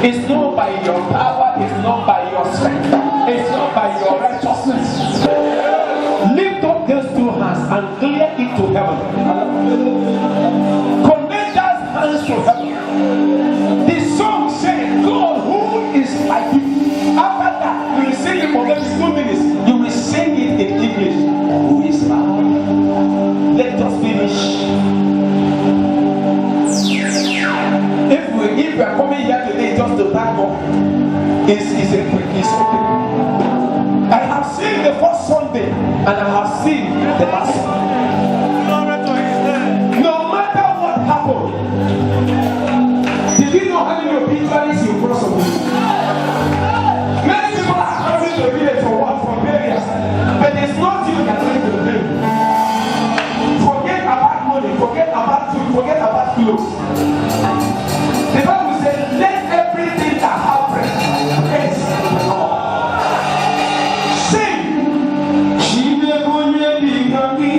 It's not by your power, it's not by your strength, it's not by your righteousness. Lift up those two hands and clear it to heaven. Commit those hands to heaven. The song says, God, who is like you? After that, you will sing it for maybe 2 minutes. You will sing it in English. Who is like? Let us finish. If we are coming here today just to back up, it's okay. I have seen the first Sunday and I have seen the last Sunday. No matter what happened, did you know how many obituaries you cross over? Many people are coming to the village for what? For burials. But it's not you that are going to the forget about money, forget about food, forget about clothes. The Bible says, let everything that have breath praise the Lord. Sing. Chinekonye bigami.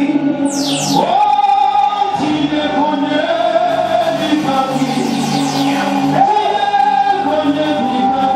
Oh, Chinekonye bigami. Chinekonye bigami.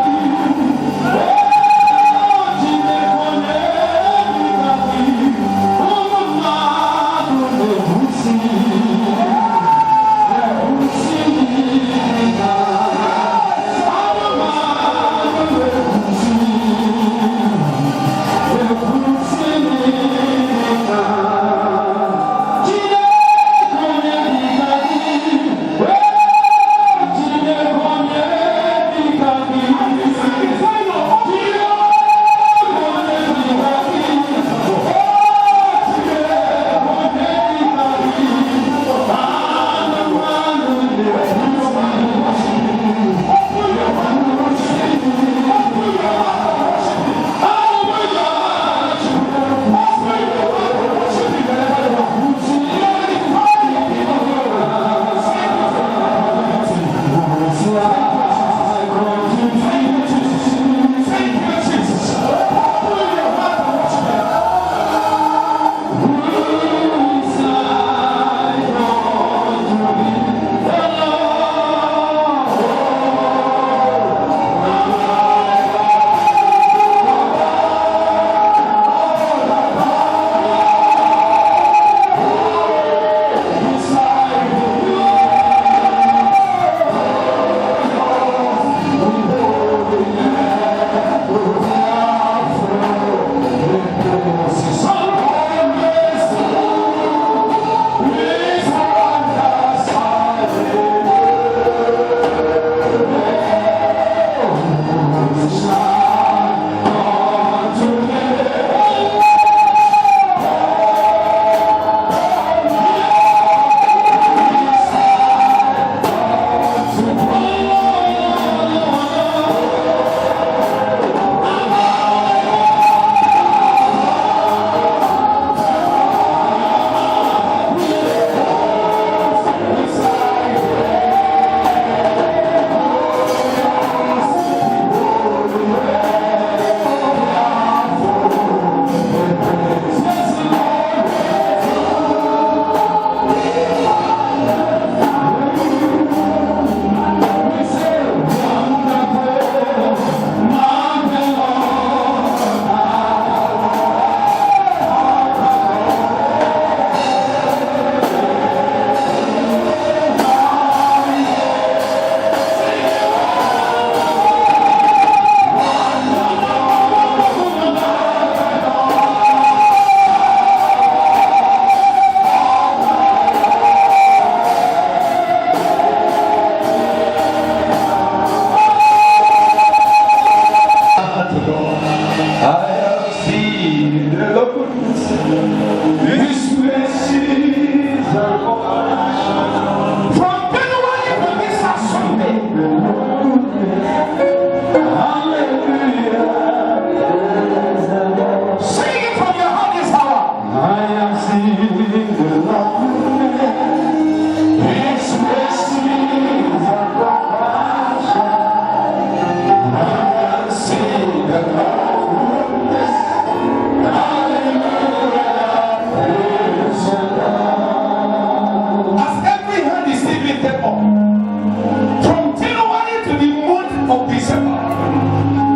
of December.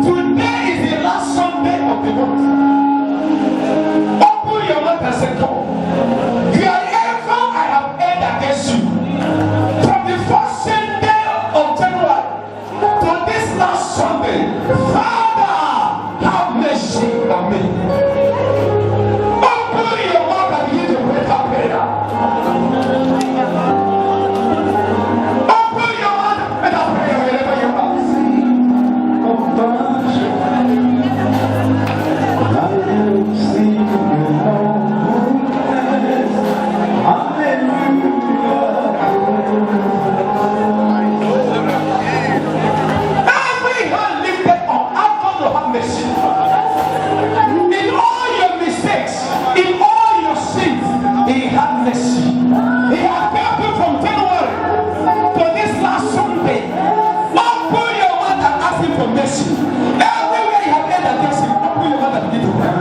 Today is the last Sunday of the month. Open your mouth and say, God, wherever I have erred against you, from the first Sunday of January to this last Sunday, Father, have mercy on me. Open your mouth and begin to pray that prayer. Open your mouth and pray that prayer wherever you are. Every hand lifted up, I'm going to have mercy. In all your mistakes, in all your sins, He had mercy. He had kept you from January to this last Sunday. Open your mouth and ask Him for mercy. Everywhere you have entered against Him, open your mouth and begin to pray.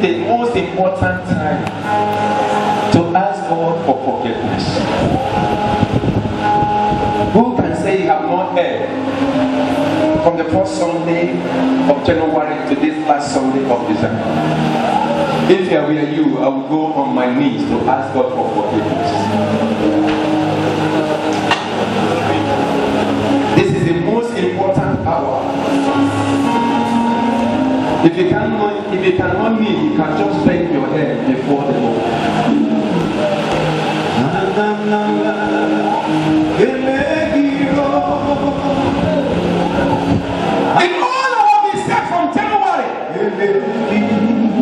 The most important time to ask God for forgiveness. Who can say you have not erred from the first Sunday of January to this last Sunday of December? If I were you, I would go on my knees to ask God for forgiveness. This is the most important hour. If you cannot kneel, you can just bend your head before the Lord. In all our mistakes from January,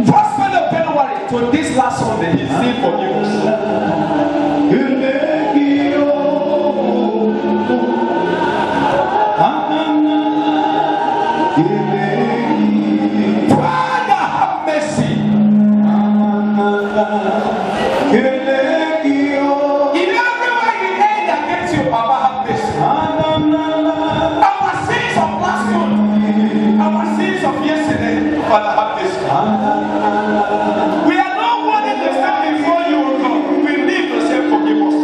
first Sunday of January to this last Sunday, He still forgives us. Father, have this. We are not wanting to stand before you, God. We need to say, forgive us.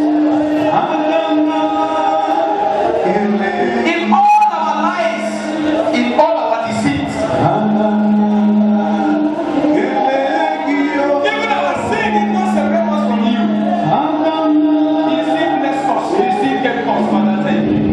In all our lives, in all our deceits, even our sin did not separate us from you. He still blessed us. He still kept us, Father. Thank you.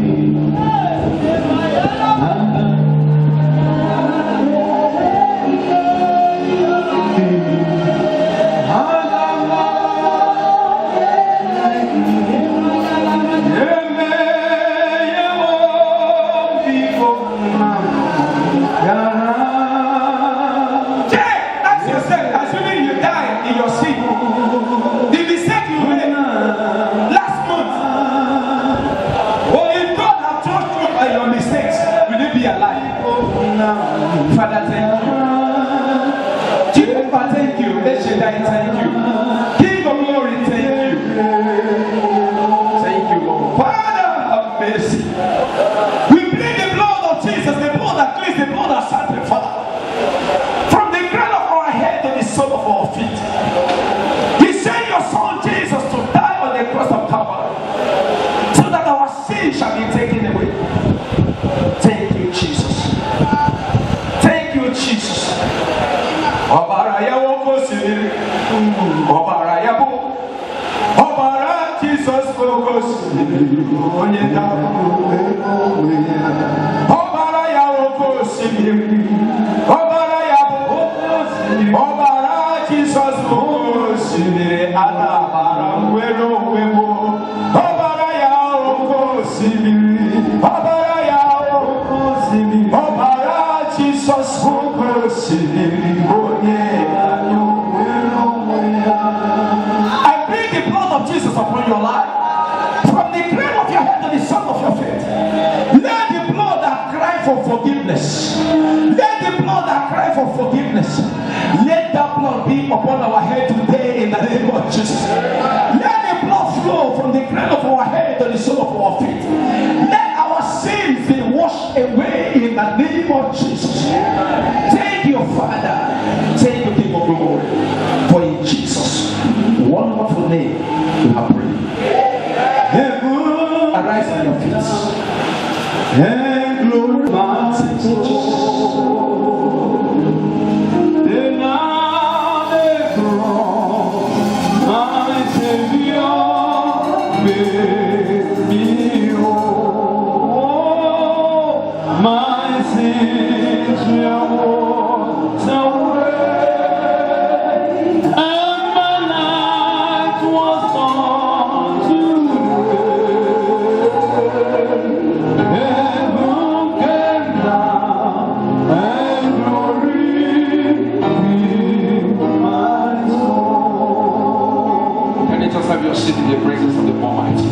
He sent your son Jesus to die on the cross of Calvary so that our sin shall be taken away. Thank you, Jesus. Thank you, Jesus. Obara yawo siri. Obara yabo. Obara Jesus go siri. Onye da. Obara yawo siri. Obara yabo. Obara Jesus go siri. Ala bara wero webo. Obara yawo siri. Obara yawo siri. Obara Jesus go siri. I plead the blood of Jesus upon your life, from the crown of your head to the sole of your feet. Let the blood that cry for forgiveness, let the blood that cry for forgiveness, let that blood be upon our head today in the name of Jesus. Let the blood flow from the crown of our head to the sole of our feet. Let our sins be washed away in the name of Jesus. Thank you, Father. Thank you, King of Glory, for in Jesus' wonderful name we have prayed. Arise on your feet. And glory, my Savior, made me whole. My sins were washed away, and my life was turned to heaven came down, and glory filled my soul. Can you just have your seat in the presence of the Almighty?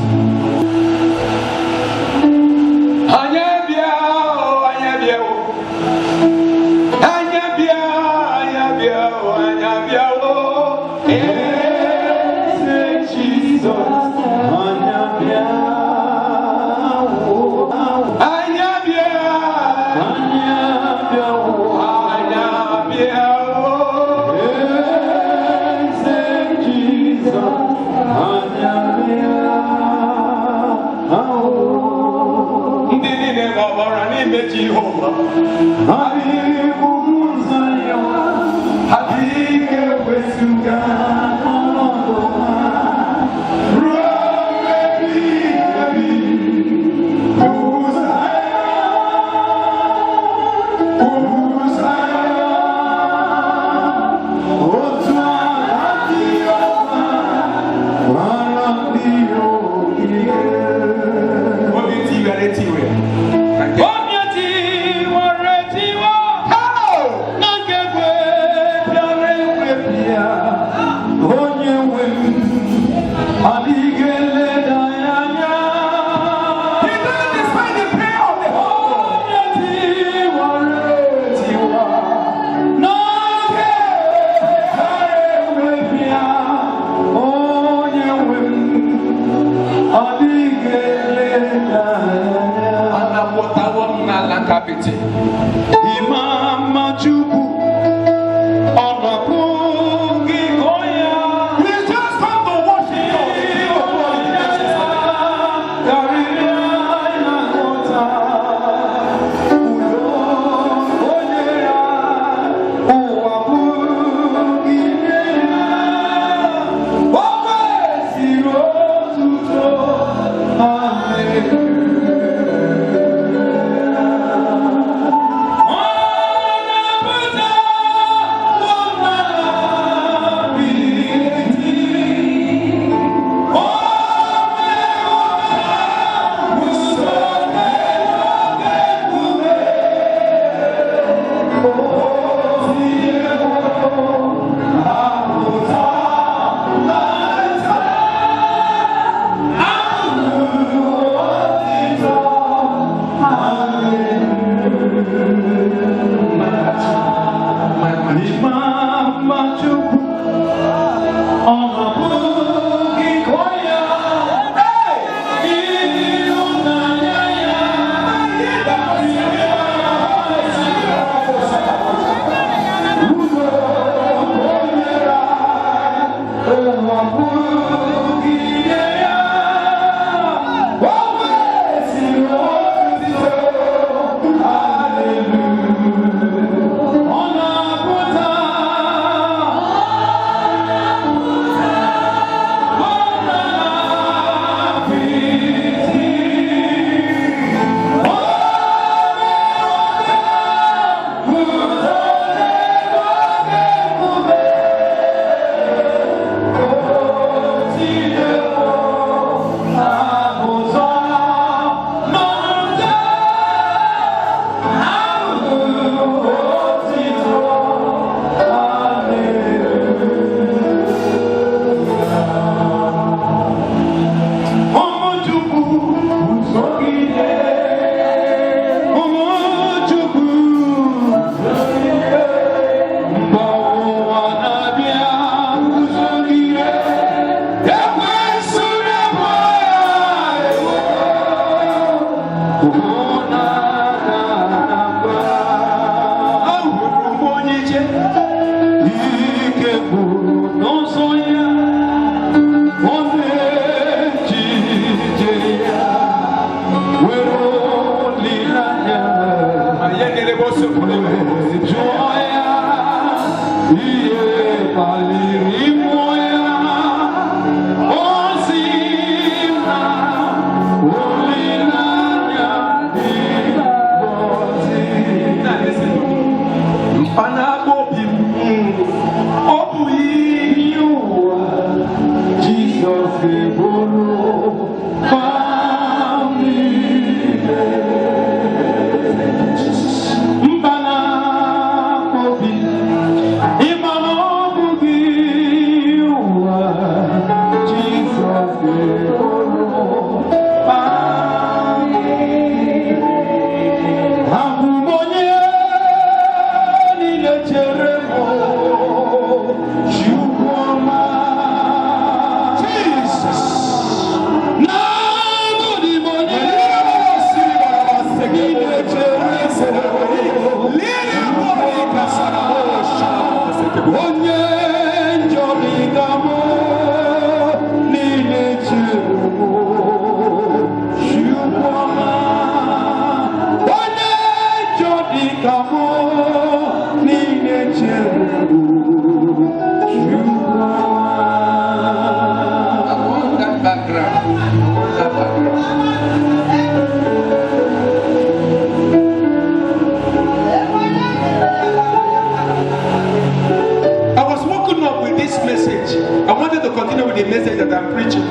message that I'm preaching.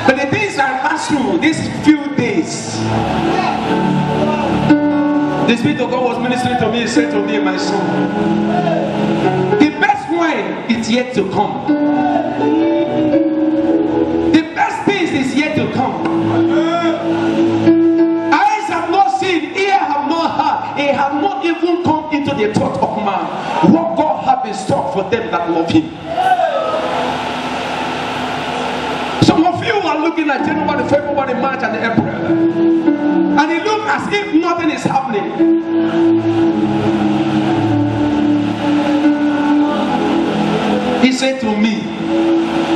But the things I pass through these few days, the Spirit of God was ministering to me. He said to me, my son, the best wine is yet to come. The best things is yet to come. Eyes have not seen, ear have not heard, it have not even come into the thought of man what God has in store for them that love Him. Some of you are looking at January, February, March, and April, and it looks as if nothing is happening. He said to me,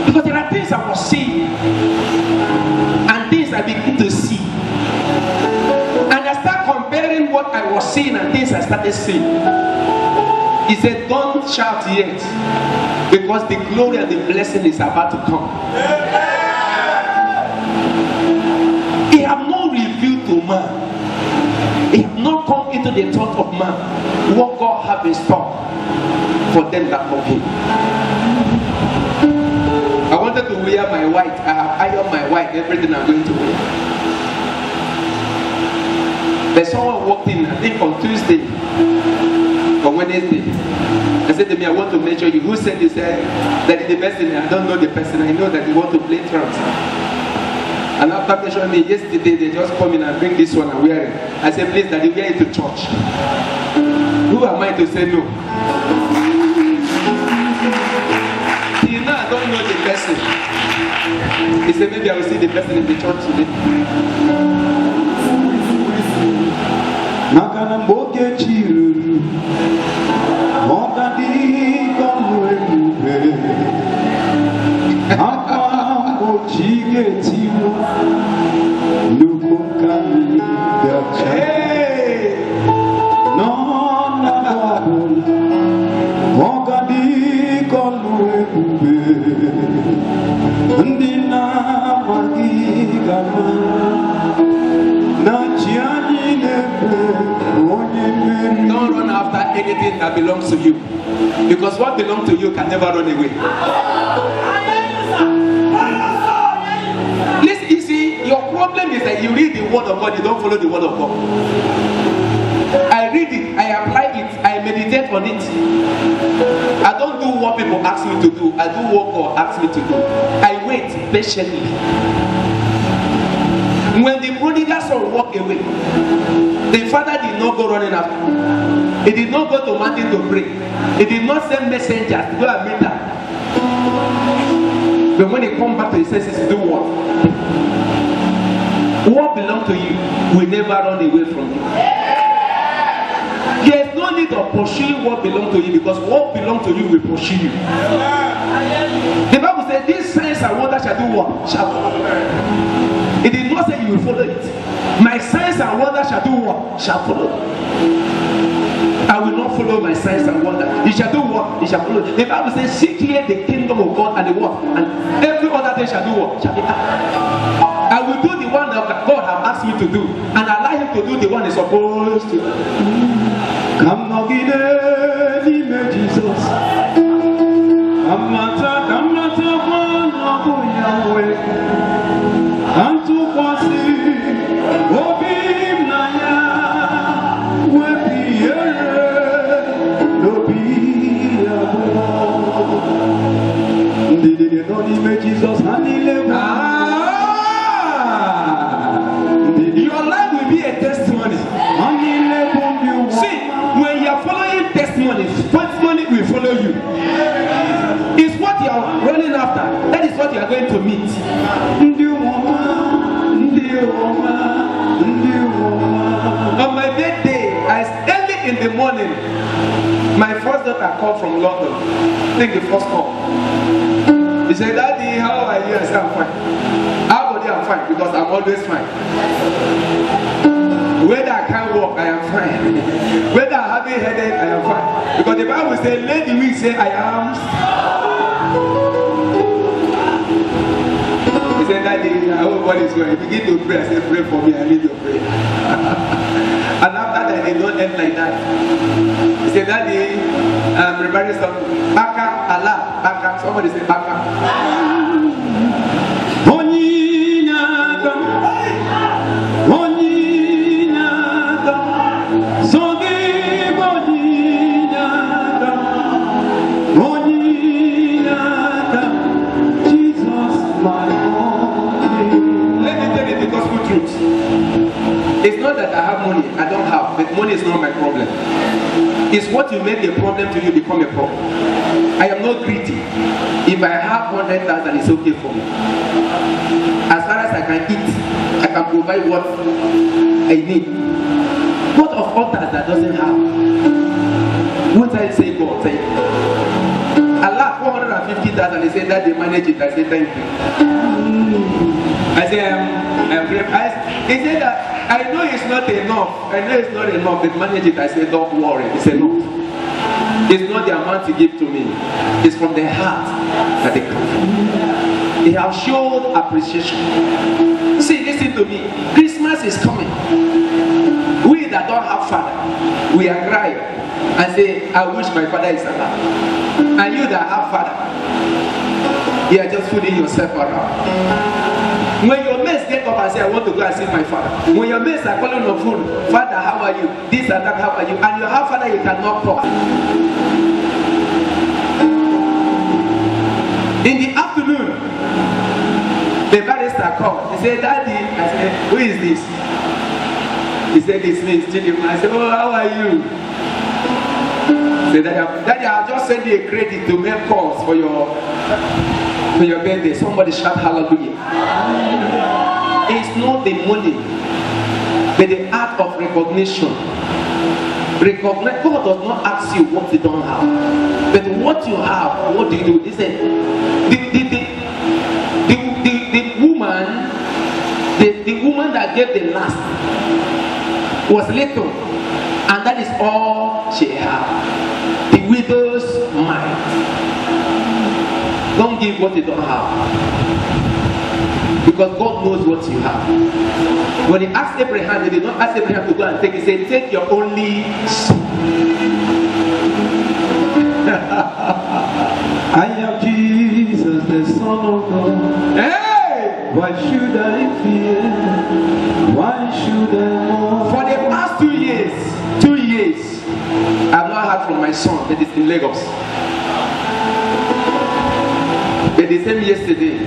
because there are things I was seeing and things I begin to see, and I start comparing what I was seeing and things I started seeing. He said, don't shout yet, because the glory and the blessing is about to come. He have not revealed to man, he have not come into the thought of man what God have in store for them that love Him. I wanted to wear my white. I have ironed my white, everything I'm going to wear. But someone walked in, I think on Tuesday or Wednesday. I said to me, I want to measure you. Who said this? That is the person. I don't know the person. I know that you want to play drums. And after measuring me yesterday, they just come in and bring this one and wear it. I said, please, Daddy, wear it to church. Who am I to say no? You know, I don't know the person. He said, maybe I will see the person in the church today. Don't run after anything that belongs to you, because what belongs to you can never run away. Listen, you see, your problem is that you read the word of God, you don't follow the word of God. I read it, I apply it, I meditate on it. I don't do what people ask me to do, I do what God asks me to do. I wait patiently. When the prodigal son walked away, the father did not go running after. He did not go to mountain to pray. He did not send messengers to go and meet her. But when he comes back to his senses, do what? What belongs to you will never run away from you. There is no need of pursuing what belongs to you, because what belongs to you will pursue you. The Bible says, these signs and wonders shall do what? Shall follow. It did not say you will follow it. My signs and wonders shall do what? Shall follow. I will not follow my signs and wonders. He shall do what? He shall follow. The Bible says, seek ye the kingdom of God and the what? And every other thing shall do what? Shall be done. I will do the one that God has asked me to do, and allow Him to do the one He's supposed to do. Come now, give me Jesus. Come not one of Yahweh. And to quasi, Obim Naya, Wepiere, Nobi, did you know the name Jesus? Your life will be a testimony. See, when you are following testimonies, testimony will follow you. It's what you are running after. That is what you are going to meet. On my birthday, early in the morning, my first daughter called from London. I think the first call. He said, Daddy, how are you? I said, I'm fine. How about you? I'm fine, because I'm always fine. Whether I can't walk, I am fine. Whether I have a headache, I am fine. Because the Bible says, let the weak say, I am. He said, Daddy, I hope what is going. Begin to pray. I said, pray for me. I need your prayer. And after that, they don't end like that. He said, Daddy, I'm preparing something. Baka, Allah, Baka. Somebody say Baka. truth. It's not that I have money, I don't have, but money is not my problem. It's what you make a problem to you become a problem. I am not greedy. If I have 100,000, it's okay for me. As far as I can eat, I can provide what I need. What of others that doesn't have? What I say, God, say, Allah 450,000. He said that they manage it. I say thank you. I say I'm grateful. He said that I know it's not enough. I know it's not enough, but manage it. I say don't worry. It's enough. It's not the amount to give to me. It's from the heart that they come from. They have shown appreciation. See, listen to me. Christmas is coming. We that don't have father, we are crying and say, I wish my father is alive. And you that have father, you are just fooling yourself around. When your mates get up and say, I want to go and see my father. When your mates are calling on phone, Father, how are you? This and that, how are you? And your half father, you cannot talk. In the afternoon, the barrister called. He said, Daddy, I said, who is this? He said, this means Chidima. I said, oh, how are you? He said, Daddy, I'll just send you a credit to make calls for your birthday. Somebody shout hallelujah. It's not the money, but the act of recognition. God does not ask you what you don't have, but what you have, what do you do? He said, the woman that gave the last was little, and that is all she had. The widow's mind. Don't give what you don't have, because God knows what you have. When he asked Abraham, he did not ask Abraham to go and take. He said, take your only son. I am Jesus, the Son of God. Hey! Why should I fear? Why should I mourn? For the past 2 years, I've not heard from my son that is in Lagos. But they sent me yesterday.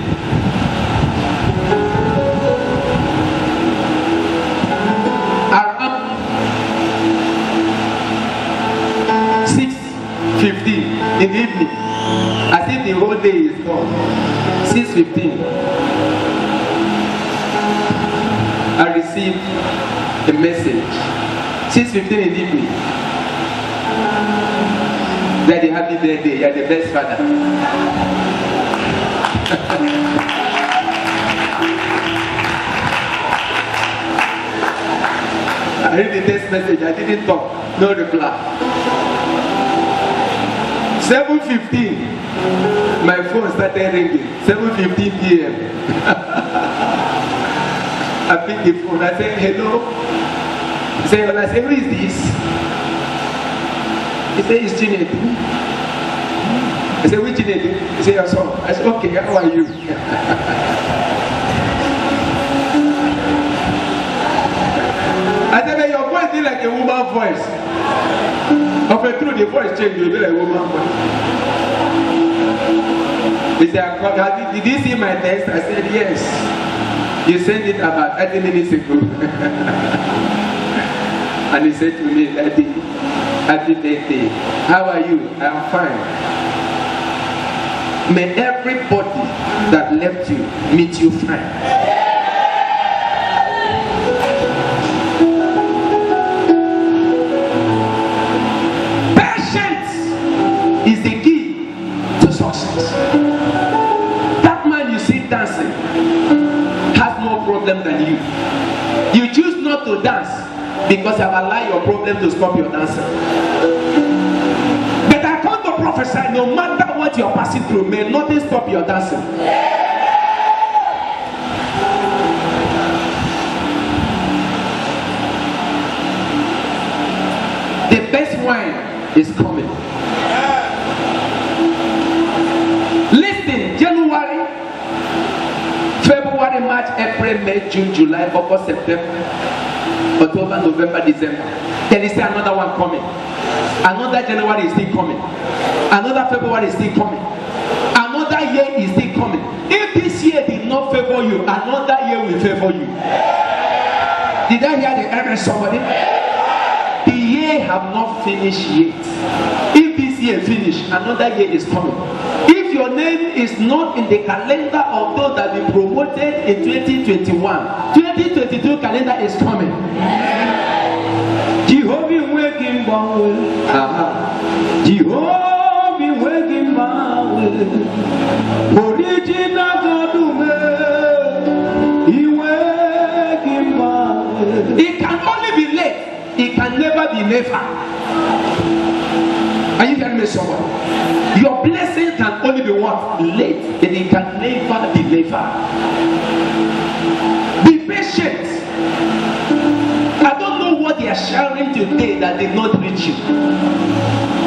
Around 6:15 in the evening, as if the whole day is gone. 6:15, I received a message. 6:15 in the evening. Daddy, happy birthday. You are the best father. I read the text message. I didn't talk. No reply. 7:15, my phone started ringing. 7:15 p.m. I picked the phone. I said, hello. He said, well, I said, who is this? He said, it's Chinedu. I said, which Chinedu? He said, your son. I said, okay, how are you? I said, your voice is like a woman's voice. Of a truth, the voice changed, you'll be like a woman's voice. He said, did you see my text? I said, yes. You sent it about 30 minutes ago. And he said to me, Daddy, happy birthday. How are you? I'm fine. May everybody that left you meet you fine. Is the key to success. That man you see dancing has more problem than you. You choose not to dance because you have allowed your problem to stop your dancing. But I come to prophesy, no matter what you're passing through, may nothing stop your dancing. The best wine is coming. January, February, March, April, May, June, July, August, September, October, November, December. Then is another one coming. Another January is still coming. Another February is still coming. Another year is still coming. If this year did not favor you, another year will favor you. Did I hear the amen, somebody? The year have not finished yet. If this year finish, another year is coming. If your name is not in the calendar of those that will be promoted in 2021, 2022 calendar is coming. Jehovah waking power. Jehovah waking power. Original God, He waking power. It can only be late. It can never be never. Are you hearing me, someone? Your blessing can only be what? Late. And it can never be never. Be patient. I don't know what they are sharing today that did not reach you.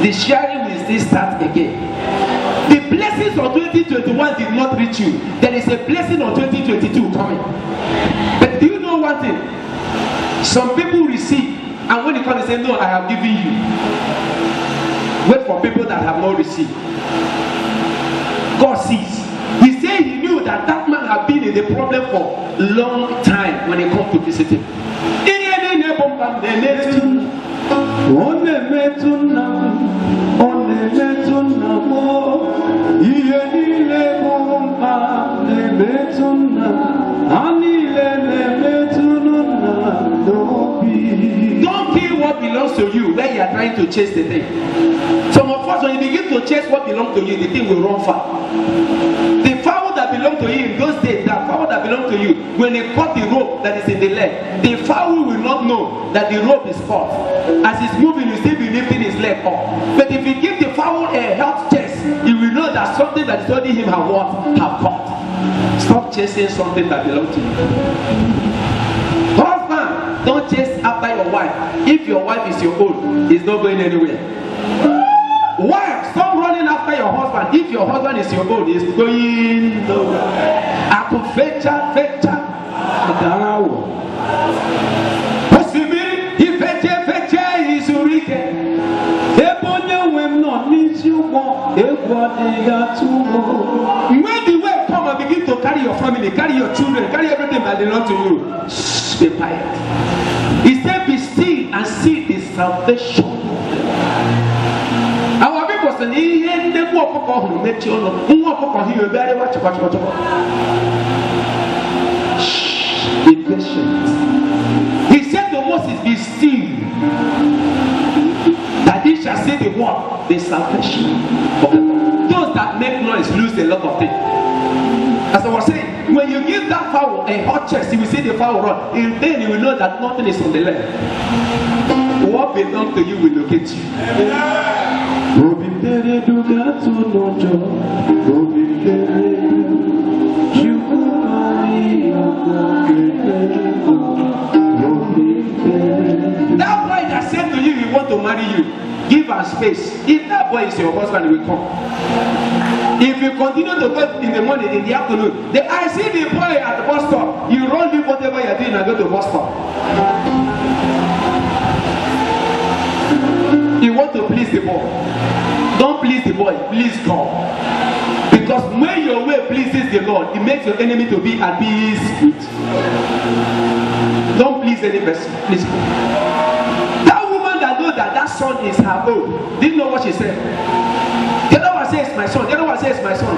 The sharing will still start again. The blessings of 2021 did not reach you. There is a blessing of 2022 coming. But do you know one thing? Some people receive, and when they come and say, no, I have given you. Wait for people that have not received. God sees. He said he knew that that man had been in the problem for a long time when he come to visit him. Don't kill what belongs to you when you are trying to chase the thing. Some of us, when you begin to chase what belongs to you, the thing will run far. The fowl that belonged to you in those days, that fowl that belonged to you, when they cut the rope that is in the leg, the fowl will not know that the rope is cut. As he's moving, you still be lifting his leg up. But if you give the fowl a health test, he will know that something that is holding him have what? Have cut. Stop chasing something that belongs to you. Husband, don't chase after your wife. If your wife is your own, it's not going anywhere. Wife, stop running after your husband. If your husband is your own, it's going nowhere. Akufecha, fecha, darawo. Osimiri, ifeche, isurike. Ebonye wem no need you more. When the way come and begin to carry your family, carry your children, carry everything that belongs to you, be quiet. He said, be still and see the salvation. Our people say, be patient. He said to Moses, be still, that he shall see the word, the salvation of the Lord. Those that make noise lose a lot of things. As I was saying, when you give that fowl a hot chest, you will see the fowl run. And then you will know that nothing is on the land. What belongs to you will locate you. That boy that said to you he want to marry you, give her space. If that boy is your husband, he will come. If you continue to go in the morning, in the afternoon, I see the boy at the bus stop. You run, leave whatever you're doing and go to the bus stop. You want to please the boy. Don't please the boy, please God. Because when your way pleases the Lord, it makes your enemy to be at peace with you. Don't please any person, please God. That woman that knows that that son is her own, didn't know what she said. The other one says my son, the other one says my son.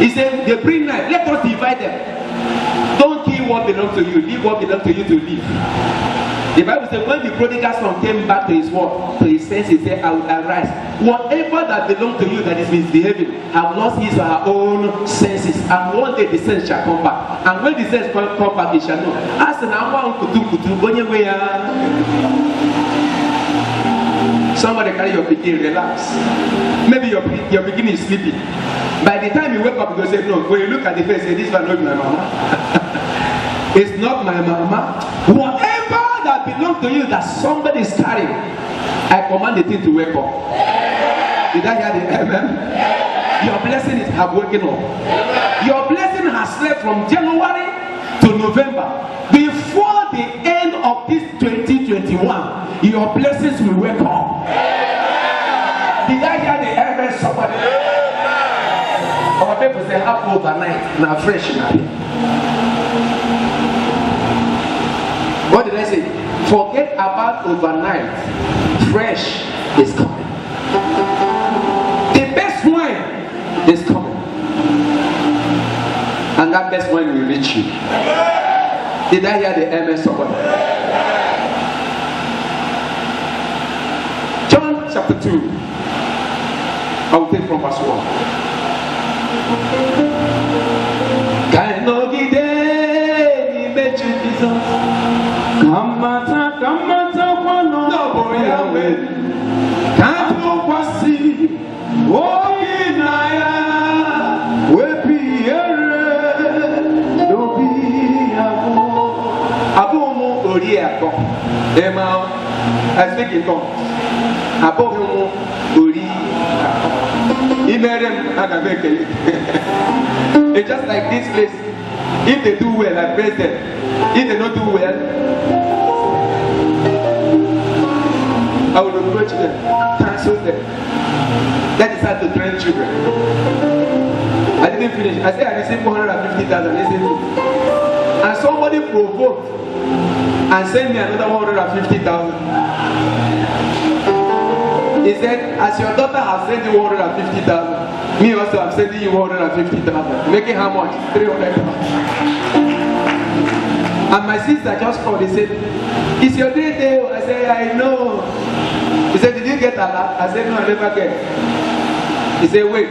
He said, they bring knife, let us divide them. Don't kill what belongs to you, leave what belongs to you to live. The Bible says when the prodigal son came back to his work, to his senses, he said, I will arise. Whatever that belongs to you that is misbehaving have lost his or her own senses. And one day the sense shall come back. And when the sense come back, he shall know. As an somebody carry your pikin, relax. Maybe your pikin is sleeping. By the time you wake up, you go say, no. When you look at the face, say, this one not my mama. It's not my mama. Whatever that belongs to you that somebody is carrying, I command the thing to wake up. Did I hear the amen? Your blessing is have woken up. Your blessing has slept from January to November. Before the end of this 2021, your blessings will wake up. Did I hear the amen? Somebody? Our people say half overnight, now fresh now. What did I say? Forget about overnight. Fresh is coming. The best wine is coming. And that best wine will reach you. Did I hear the amen somebody? John chapter 2. I will take from verse 1. Kamata kwano No, Yahweh. Kanto kwasi Oginaya Wepi ere Dobi abo Abomu Oriako. Emma, I speak in tongues. Abomu Oriako. Imerem Agabeke. It's just like this place. If they do well, I praise them. If they don't do well, I will approach them, cancel them. That is how to train children. I didn't finish. I said I received 450,000. And somebody provoked and sent me another 150,000. He said, as your daughter has sent you 150,000, me also I'm sending you 150,000. Making how much? 300,000. And my sister just called. He said, it's your great day. I said, I know. He said, did you get a lot? I said, no, I never get. He said, wait.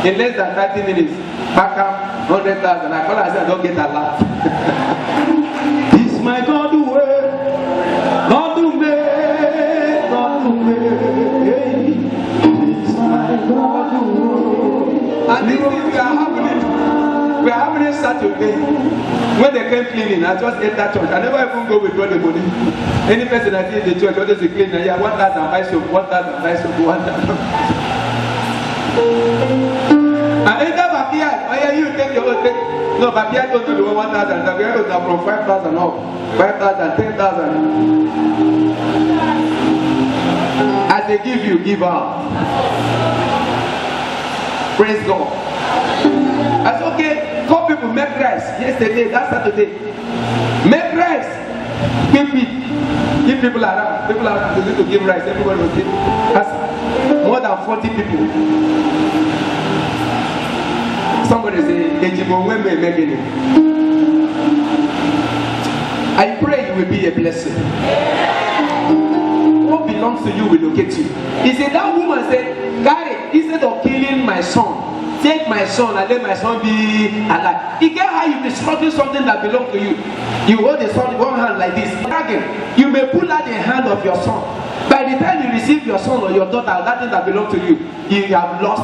In less than 30 minutes, back up 100,000. I called. I said, I don't get a lot. This my God way. God do me. God do me. This my God way. And this thing we are having it Saturday. When they came cleaning, I just enter church. I never even go withdraw the money. Any person I see in the church, always be clean. Yeah, 1,000 buy soap, 1,000 buy soap, 1,000. I enter backyard. Oh yeah, you take your own. No, backyard go to the 1,000. The backyard goes from 5,000 up, 5,000, 10,000. As they give you, give out. Praise God. That's okay. Call people, make rice. Yesterday, that's Saturday. Make rice. Give it. If people are around, they need to give rice. Everybody will give. That's more than 40 people. Somebody say, I pray you will be a blessing. What belongs to you will locate you. He said, that woman said, Gary, instead of killing my son, take my son and let my son be alive. You get how you be struggling something that belongs to you. You hold the son in one hand like this. You may pull out the hand of your son. By the time you receive your son or your daughter, that thing that belongs to you, you have lost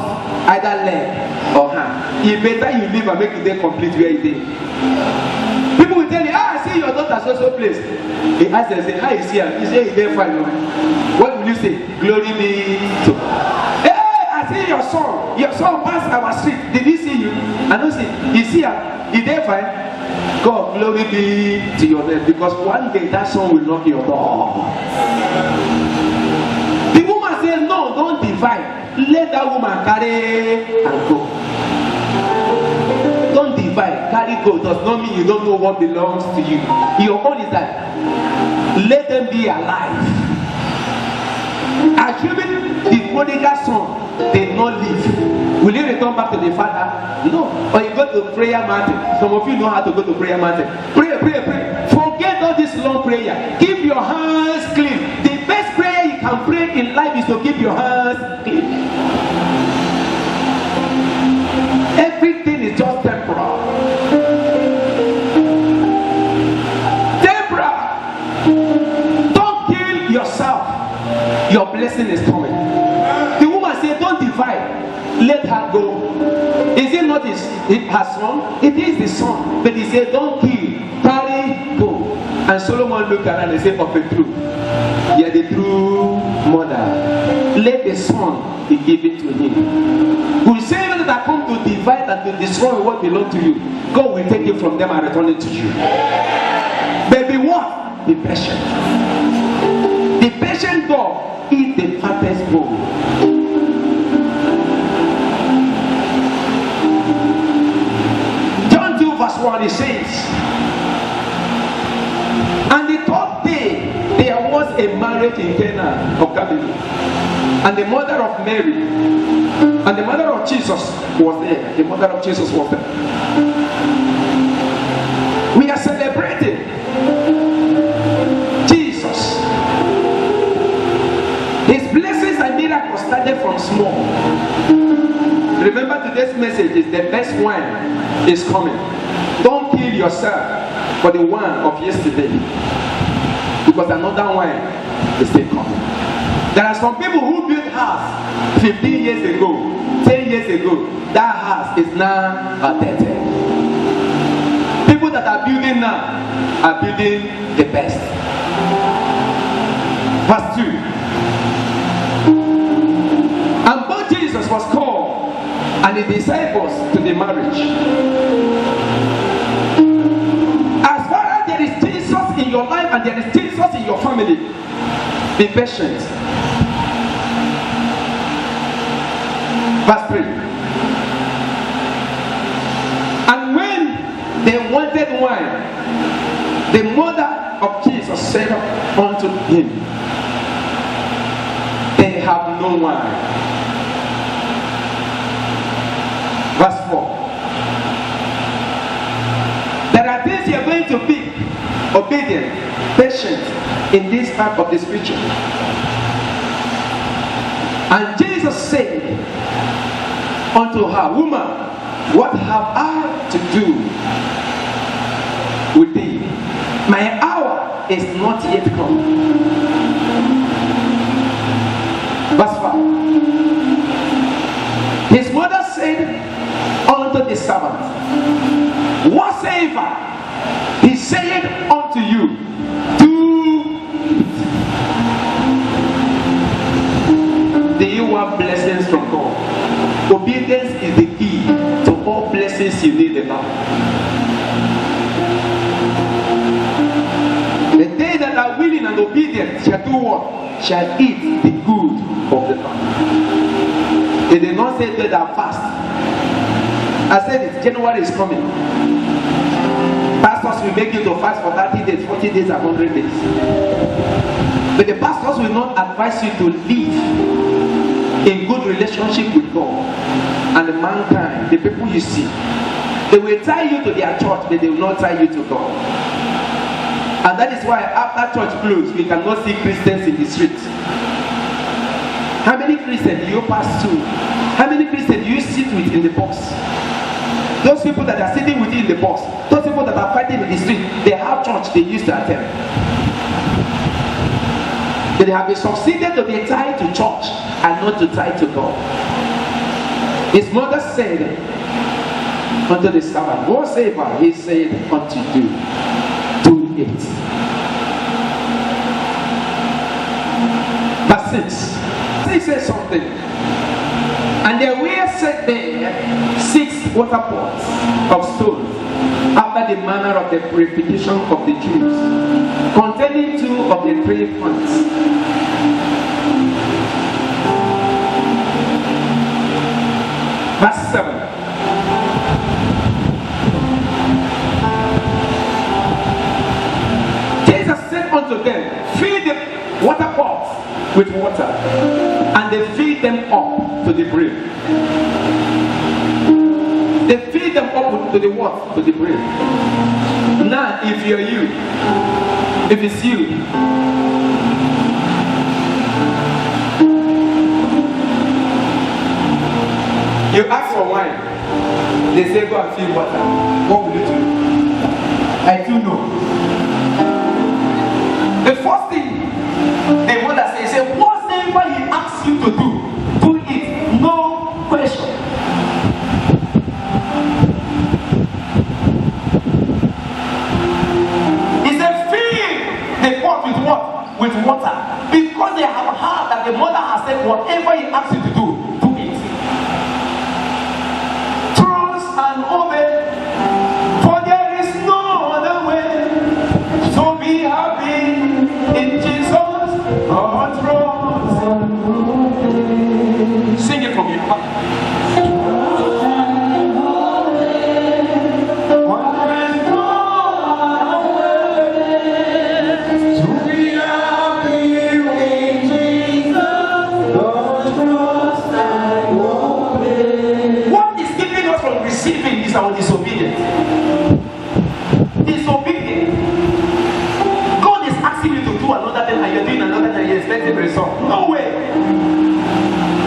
either leg or hand. It's better you live and make the day complete where it is. People will tell you, I see your daughter so place. He asks them, say, how is she? He say, he's there fine. What will you say? Glory be to God. I see your son passed our street. Did he see you? I don't see. Is he there fine? God, glory be to your name. Because one day that son will knock your door. The woman said, no, don't divide. Let that woman carry and go. Don't divide. Carry go does not mean you don't know what belongs to you. Your own is that let them be alive. Assuming the prodigal son did not live, will he return back to the father? No. Or you go to prayer mountain. Some of you know how to go to prayer mountain. Pray. Forget all this long prayer. Keep your hands clean. The best prayer you can pray in life is to keep your hands clean. Everything is just temporal. Don't kill yourself. Your blessing is coming. The woman said, don't divide. Let her go. Is it not her son? It is the son. But he said, don't kill. Carry, go. And Solomon looked around and said, of a truth, you are the true mother. Let the son be given to him. We say that I come to divide and to destroy what belongs to you. God will take it from them and return it to you. Baby, what? Be patient. The patient dog eat the fattest bone. John 2 verse 1, it says, marriage in Cana of Galilee. And the mother of Mary and the mother of Jesus was there. The mother of Jesus was there. We are celebrating Jesus. His blessings and miracles started from small. Remember, today's message is the best wine is coming. Don't kill yourself for the wine of yesterday, because another wine is still coming. There are some people who built house 15 years ago, 10 years ago. That house is now outdated. People that are building now are building the best. Verse 2. And both Jesus was called and his disciples to the marriage. As far as there is Jesus in your life and there is Jesus in your family, be patient. Verse 3. And when they wanted wine, the mother of Jesus said unto him, they have no wine. Verse 4. There are things you are going to be obedient, patient in this part of the scripture. And Jesus said unto her, woman, what have I to do with thee? My hour is not yet come. Verse 5. His mother said unto the servant, whatsoever he said unto you, do it. Do you want blessings from God? Obedience is the key to all blessings you need in life. The they that are willing and obedient shall do what? Shall eat the good of the land. They did not say they are fast. I said it, January is coming. Pastors will make you to fast for 30 days, 40 days, and 100 days. But the pastors will not advise you to live in good relationship with God and mankind, the people you see. They will tie you to their church, but they will not tie you to God. And that is why after church closed, we cannot see Christians in the streets. How many Christians do you pass through? How many Christians do you sit with in the bus? Those people that are sitting with you in the bus, those people that are fighting in the street, they have church they used to attend. They have been succeeded to be tied to church and not to tie to God. His mother said unto the servant, whatsoever he said unto you, do it. Verse 6. He says something. And there were set there 6 water pots of stone, after the manner of the purification of the Jews, containing 2 of the 3 points. Verse 7. Jesus said unto them, fill the water pots with water, and they filled them up to the brim. They fill them up to the what? To the brim. Now, if you're you, if it's you, you ask for wine, they say go and fill water. What will you do? I do know. The first thing they want to say, whatever he asks you to do it. No question. He said, fill the pot with what? With water. Because they have heard that the mother has said, whatever he asks you to do it. Trust and obey, for the Disobedient. God is asking you to do another thing and you're doing another thing and you're expecting result. No way.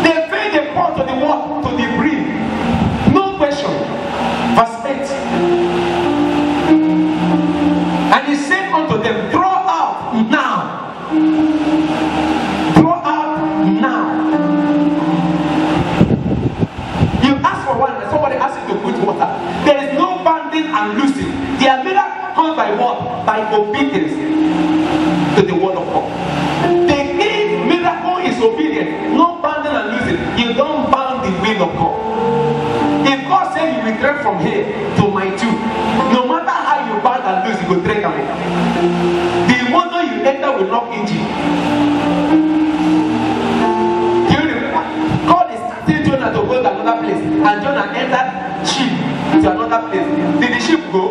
They fed the pot to the what? To the brim. No question. Verse 8. And he said unto them, draw out now. Draw out now. You ask for one, and somebody asks you to put water. There is no binding and loosing. Their miracle comes by what? By obedience to the word of God. The key miracle is obedience. No binding and loosing. You don't bound the will of God. If God says you will trek from here to my two, no matter how you bound and loose, you will trek away. The motor you enter will knock engine. Do you remember? God is asking Jonah to go to another place, and Jonah entered ship to another place. Did the ship go?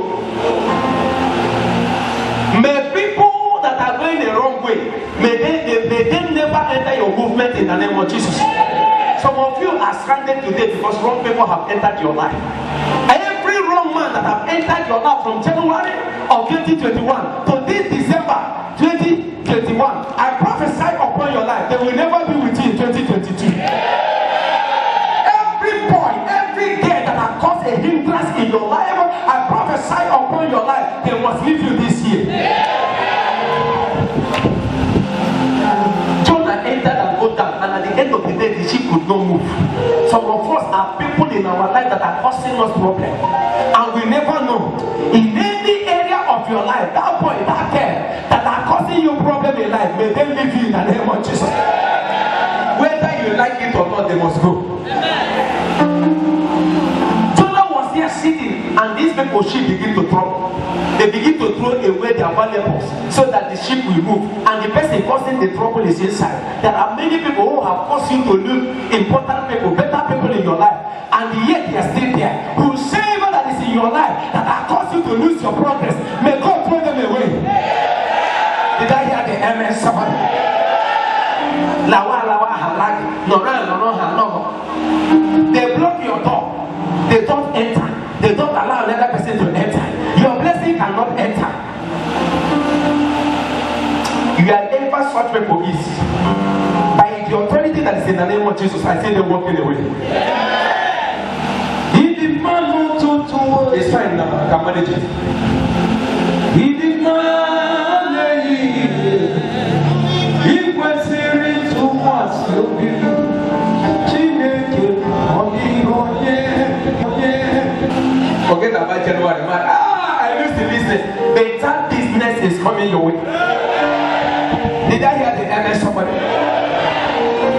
May people that are going the wrong way, may they never enter your movement in the name of Jesus. Some of you are stranded today because wrong people have entered your life. Every wrong man that have entered your life from January of 2021 to this December 2021, I prophesy upon your life, they will never be with you in 2022. Every point, every day that have caused a hindrance in your life, I prophesy upon your life, they must leave you this year. Jonah entered and got down, and at the end of the day, the ship could not move. Some of us are people in our life that are causing us problems, and we never know. In any area of your life, that boy, that girl that are causing you problem in life, may they leave you in the name of Jesus. Whether you like it or not, they must go. Jonah was here sitting, and these people ship begin to trouble. They begin to throw away their valuables so that the ship will move, and the person causing the trouble is inside. There are many people who have caused you to lose important people, better people in your life, and yet they are still there. Whosoever that is in your life that have caused you to lose your progress, may God throw them away. Did I hear the amen? Somebody. Lawa lawa halak, no. They block your door. They don't enter. They don't allow another person to enter. Your blessing cannot enter. You are never such people is. By the authority that is in the name of Jesus, I say they walk away. He did not to It's fine now, I can manage it. He did not he was serious to us. Forget about January, man. I lose the business. Better business is coming your way. Did I hear the amen, somebody?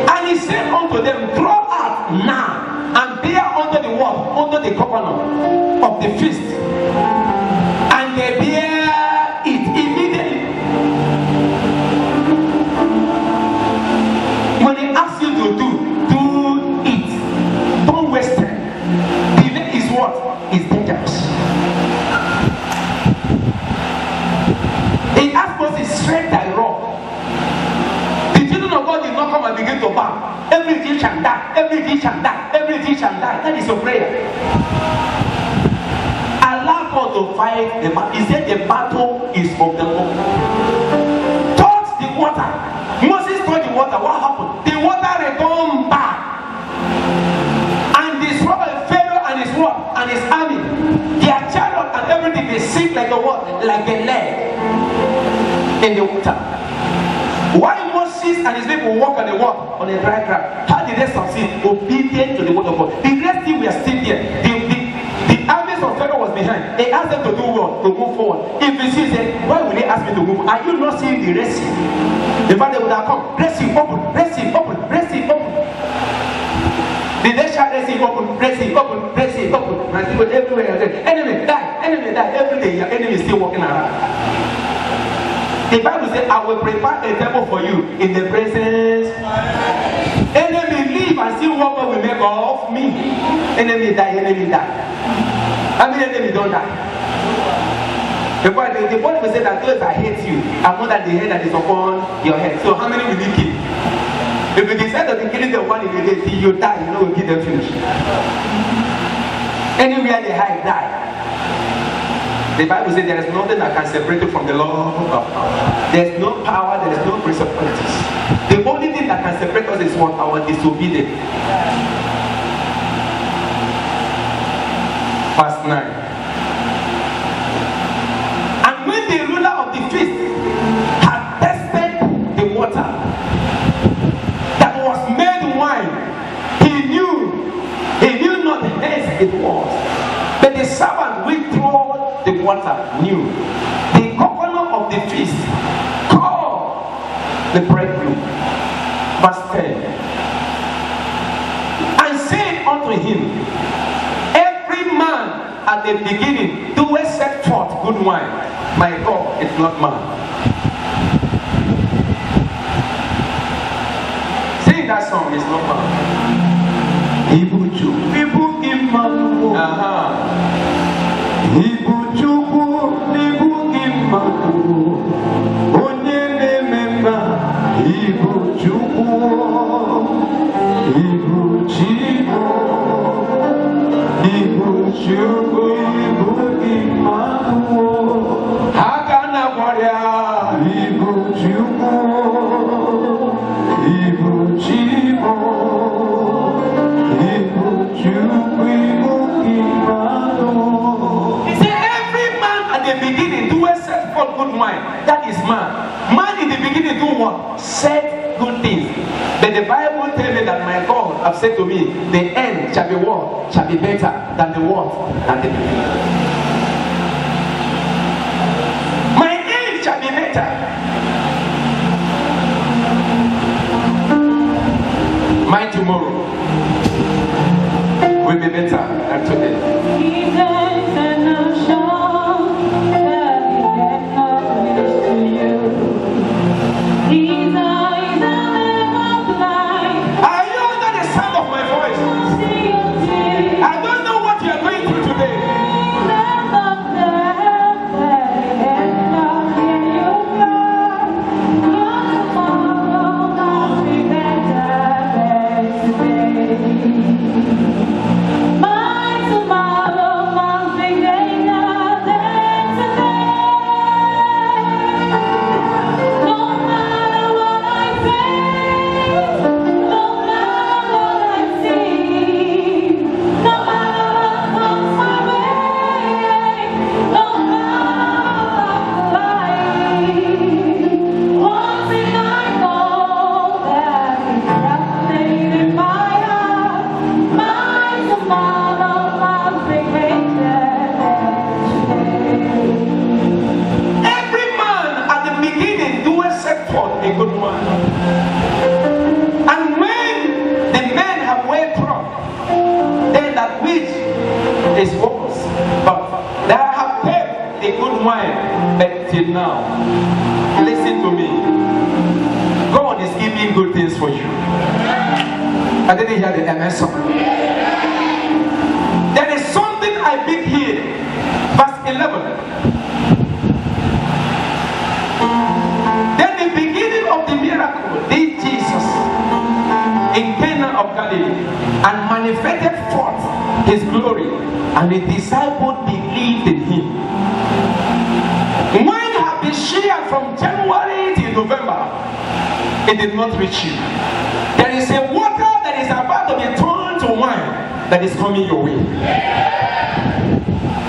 And he said unto them, draw out now and bear under the wall, under the covenant of the feast. And they bear it immediately. When he asks you to do it. Don't waste time. Delay is what? Is dangerous. He asked Moses, straight thy rod. The children of God did not come and begin to bow. Everything shall die, everything shall die, everything shall die. That is your prayer. Allow God to fight the battle. He said the battle is of the Lord. Touch the water. Moses touched the water. What happened? The water returned back. And destroyed Pharaoh and his what? And his army. Their chariot and everything, they sink like a what? Like a leg in the water. Why Moses and his people walk on the water on a dry ground? How did they succeed? Obedient to the word of God. The rest thing we are still there. The armies of Pharaoh was behind. They asked them to do what? To move forward. If you see them, why will they ask me to move? Are you not seeing the Red Sea? The fact they would have come. Red Sea open, Red Sea open, Red Sea open. Did they shout Red Sea open, Red Sea open, Red Sea open? And people everywhere are saying, enemy die, enemy die. Every day your enemy is still walking around. The Bible says, I will prepare a table for you in the presence. Enemy leave and see what God will make of me. Enemy die, enemy die. How many enemies don't die? The Bible will say that those that hate you are more than the head that is upon your head. So how many will you kill? If you decide to be killing the one in the day, till you die, you know we'll kill them finish. Anywhere they hide, die. The Bible says there is nothing that can separate you from the love of God. There is no power, there is no principalities. The only thing that can separate us is what? Our disobedience. Verse 9. And when the ruler of the feast had tested the water that was made wine, he knew not hence it was. But the servant which poured the water knew. The governor of the feast called the bridegroom. Verse 10. And said unto him, every man at the beginning doeth set forth good wine. My God, it's not man. Sing that song, it's not man. Ibuchu, Ibu Imanu. Ibuchu, Ibu Imanu. Onyene memba, Ibuchu, Ibuchibo, Ibuchu, Ibu Imanu. Hakana Warrior, Ibuchu, Ibuchibo. He said, every man at the beginning do a set for good wine. That is man. Man in the beginning do what? Set good things. But the Bible tells me that my God have said to me, the end shall be what? Shall be better than the what? Than the beginning. My end shall be better. My tomorrow will be better than today. Are you under the sound of my voice? I don't know what you are going through today. Is worse, but that I have paid the good wine, but till now, listen to me. God is giving good things for you. I didn't hear the MS song. There is something I big here. Verse 11. Then the beginning of the miracle did Jesus in Cana of Galilee and manifested forth his glory, and the disciples believed in him. Wine had been shared from January till November. It did not reach you. There is a water that is about to be turned to wine that is coming your way.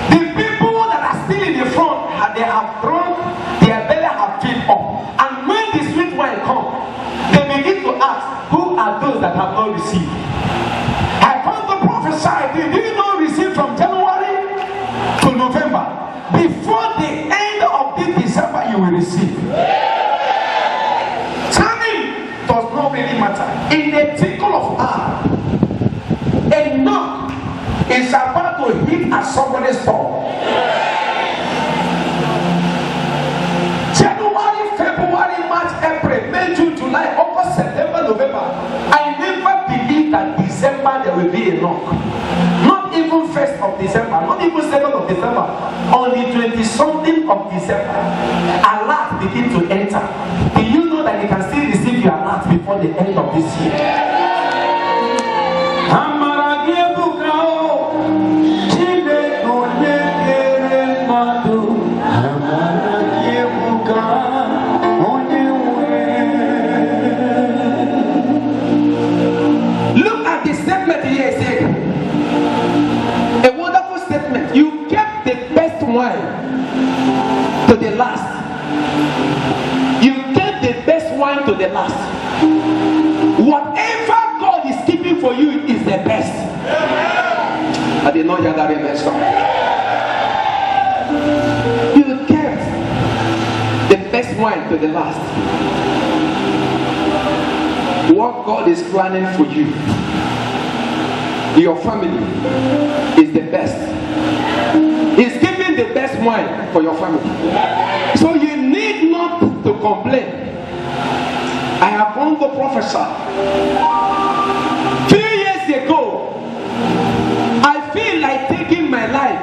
The people that are still in the front, they have drunk, their belly have filled up. And when the sweet wine comes, they begin to ask, who are those that have not received? I come to prophesy, did you not receive from January to November? Before the end of this December, you will receive. Timing does not really matter. In the tickle of hour, a knock is about to hit at somebody's door. January, February, March, April, May, June, July, August, September, November. I never believed that December there will be a knock. Not even 1st of December, not even 2nd of December. On the 20-something of December, alert begin to enter. Do you know that you can still receive your alert before the end of this year? Amara kept the best wine to the last. You kept the best wine to the last. Whatever God is keeping for you is the best. I did not hear that amen song. You kept the best wine to the last. What God is planning for you, your family, is the best. He's giving the best wine for your family. So you need not to complain. I have gone to prophesy. Few years ago, I feel like taking my life.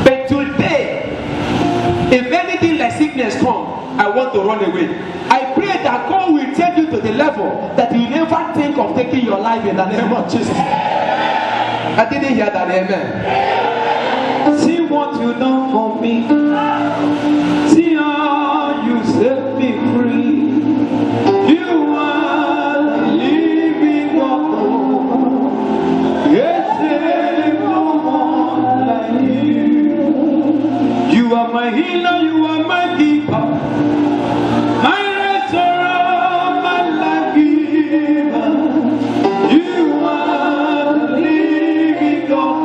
But today, if anything like sickness comes, I want to run away. I pray that God will take you to the level that you never think of taking your life in the name of Jesus. I didn't hear that, amen. See what you done for me. See how you set me free. You are the living God. Yes, there is no one like you. You are my healer, you are my keeper, my restorer, my life giver. You are the living God.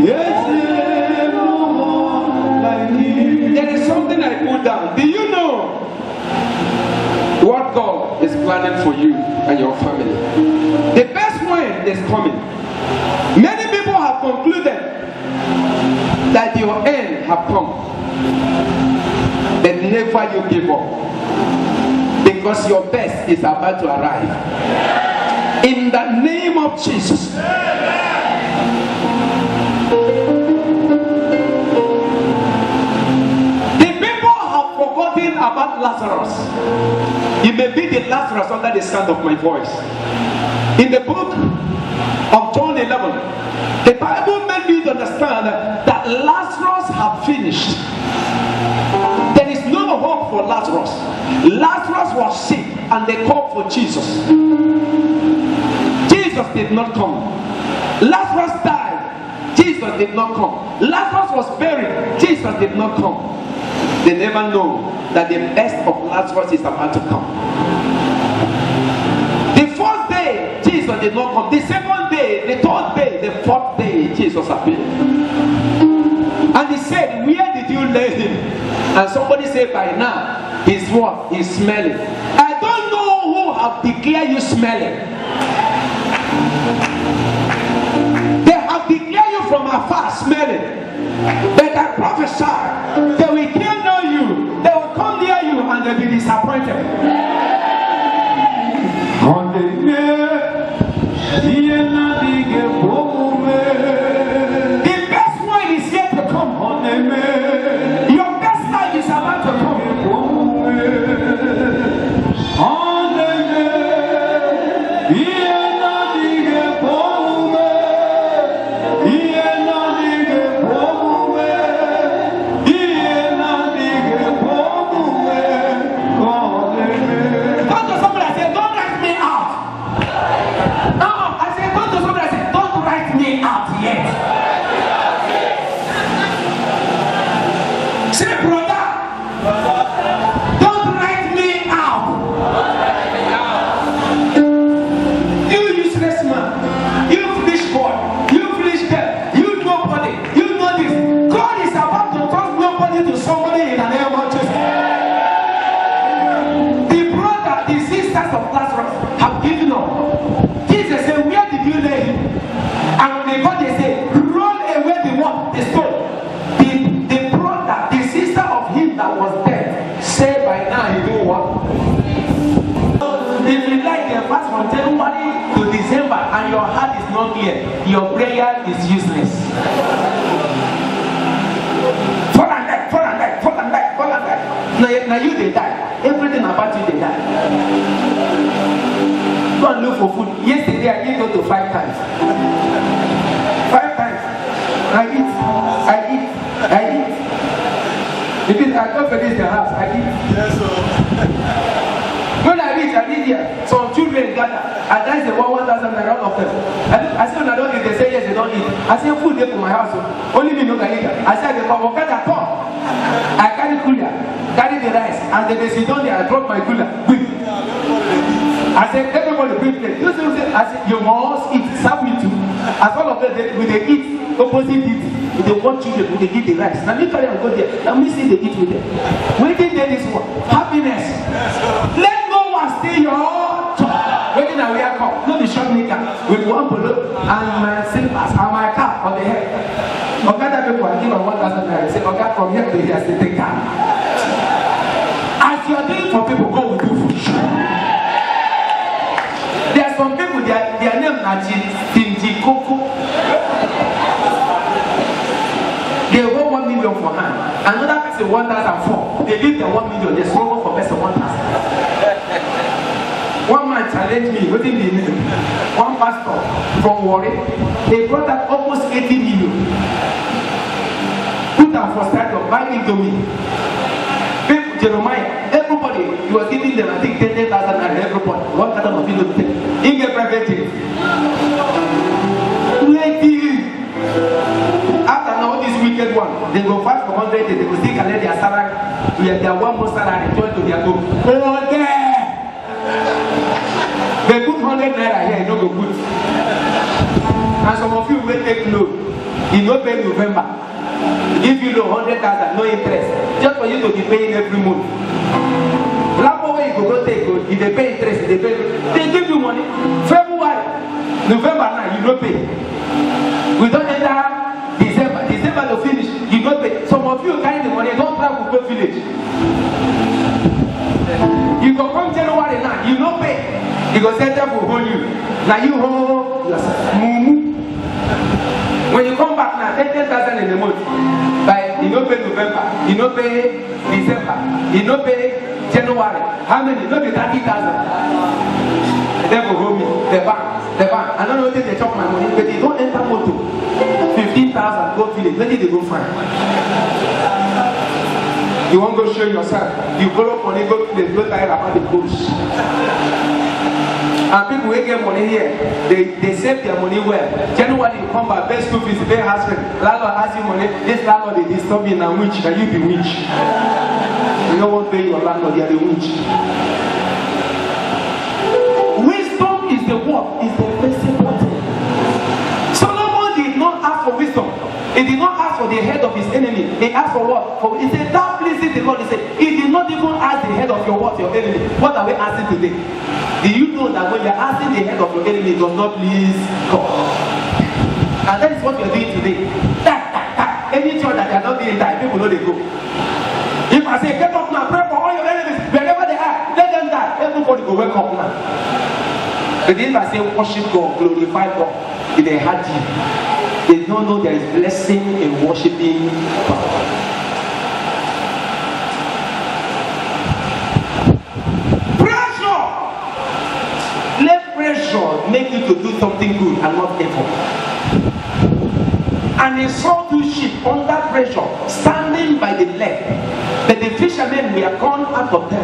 Yes, there is no one like you. There is something I put down. Do you know what God is planning for you and your family? The best wine is coming. Many people have concluded that your end have come, but never you give up, because your best is about to arrive. In the name of Jesus. About Lazarus. You may be the Lazarus under the sound of my voice. In the book of John 11, the Bible made me to understand that Lazarus had finished. There is no hope for Lazarus. Lazarus was sick and they called for Jesus. Jesus did not come. Lazarus died. Jesus did not come. Lazarus was buried. Jesus did not come. They never know that the best of Lazarus is about to come. The first day, Jesus did not come. The second day, the third day, the fourth day, Jesus appeared. And he said, where did you lay him? And somebody said, by now, he's what? He's smelling. I don't know who have declared you smelling. They have declared you from afar smelling. But I prophesy, they will kill you. They will come near you and they'll be disappointed. The best wine is yet to come. Your best life is about to come. Your prayer is useless. Fall and die, fall and die, fall and die, fall and die. Now you they die. Everything about you they die. Go and look for food. Yesterday I didn't go to 5 times. 5 times. I eat. Because I go for this the house, I eat. Yes, sir. When I reach here, some children gather. And then they want 1,000 naira of them. I said, when I don't eat, they say yes, they don't eat. I said, food there for my house. Only me no can eat. I said, they come, Okada, come. I carry cooler, carry the rice, and then they sit down there, I drop my cooler. I said, everybody bring plate. You say, I said, you must eat, serve me too. As all of them, when they eat, opposite it, they want children, when they eat the rice. Now, me carry and go there, and me see they eat with them. When they do this one, happiness. Let no one steal your job. When I wear cup, not the shop maker, with one polo and my slippers and my cap on the head. Okada people are giving 1,000 naira. Say, okay, from here to here, say, take care. As you are doing for people, go with you. There are some people, their name is Tinji Koko. They hold 1 million for hand. Another person 1,004. They leave their 1 million. They struggle for person 1,000. One man challenged me within the name. One pastor from Warri. They brought up almost 80 million. Put them for start buy into me. People, Jeremiah, everybody, he was giving them, I think, 10,000 and everybody. What kind of video to take? In the private thing. After now, this wicked one, they go fast for 100 days, they will still collect their salary. We have their one more salary, join to their group. Oh, there! They put 100 naira here, you know, go put. And some of you will take loan. You don't pay November. Give you loan 100,000, no interest. Just for you to be paying every month. Black over you go take loan. If they pay interest, they give you money. February, November now, you don't pay. We don't enter December. December to finish, you don't pay. Some of you carry the money, don't travel to go village. You go come January now, you don't pay. You go set up for hold you. Now you hold yourself. When you come back now, take 10,000 in the month. But you don't pay November, you don't pay December, you don't pay January. How many? You don't pay 30,000. They will hold me. The bank. I don't know if they chop my money, but they don't enter motor. 15,000, go village. Maybe they go find. You won't go show yourself. You borrow money, go to the blow tire about the bush. And people who get money here, they save their money well. January you come back, best school fees, pay house rent. Landlord has you money. This landlord they disturb me now witch. Can you be witch? You don't want to pay your landlord, you are the witch. Wisdom is the what? Is the principal thing. Solomon did not ask for wisdom. He did not ask for the head of his enemy. He asked for what? He said, that pleases the Lord. He said, he did not even ask the head of your what? Your enemy. What are we asking today? Do you know that when you're asking the head of your enemy, it does not please God? And that is what you're doing today. Any church that they are not doing that, people know they go. If I say, get up now, pray for all your enemies, wherever they are, let them die. Everybody go wake up now. But if I say, worship God, glorify God, if they had you, they don't know there is blessing in worshiping God. Make you to do something good and not effort. And he saw two sheep under pressure standing by the lake. But the fishermen were gone out of them.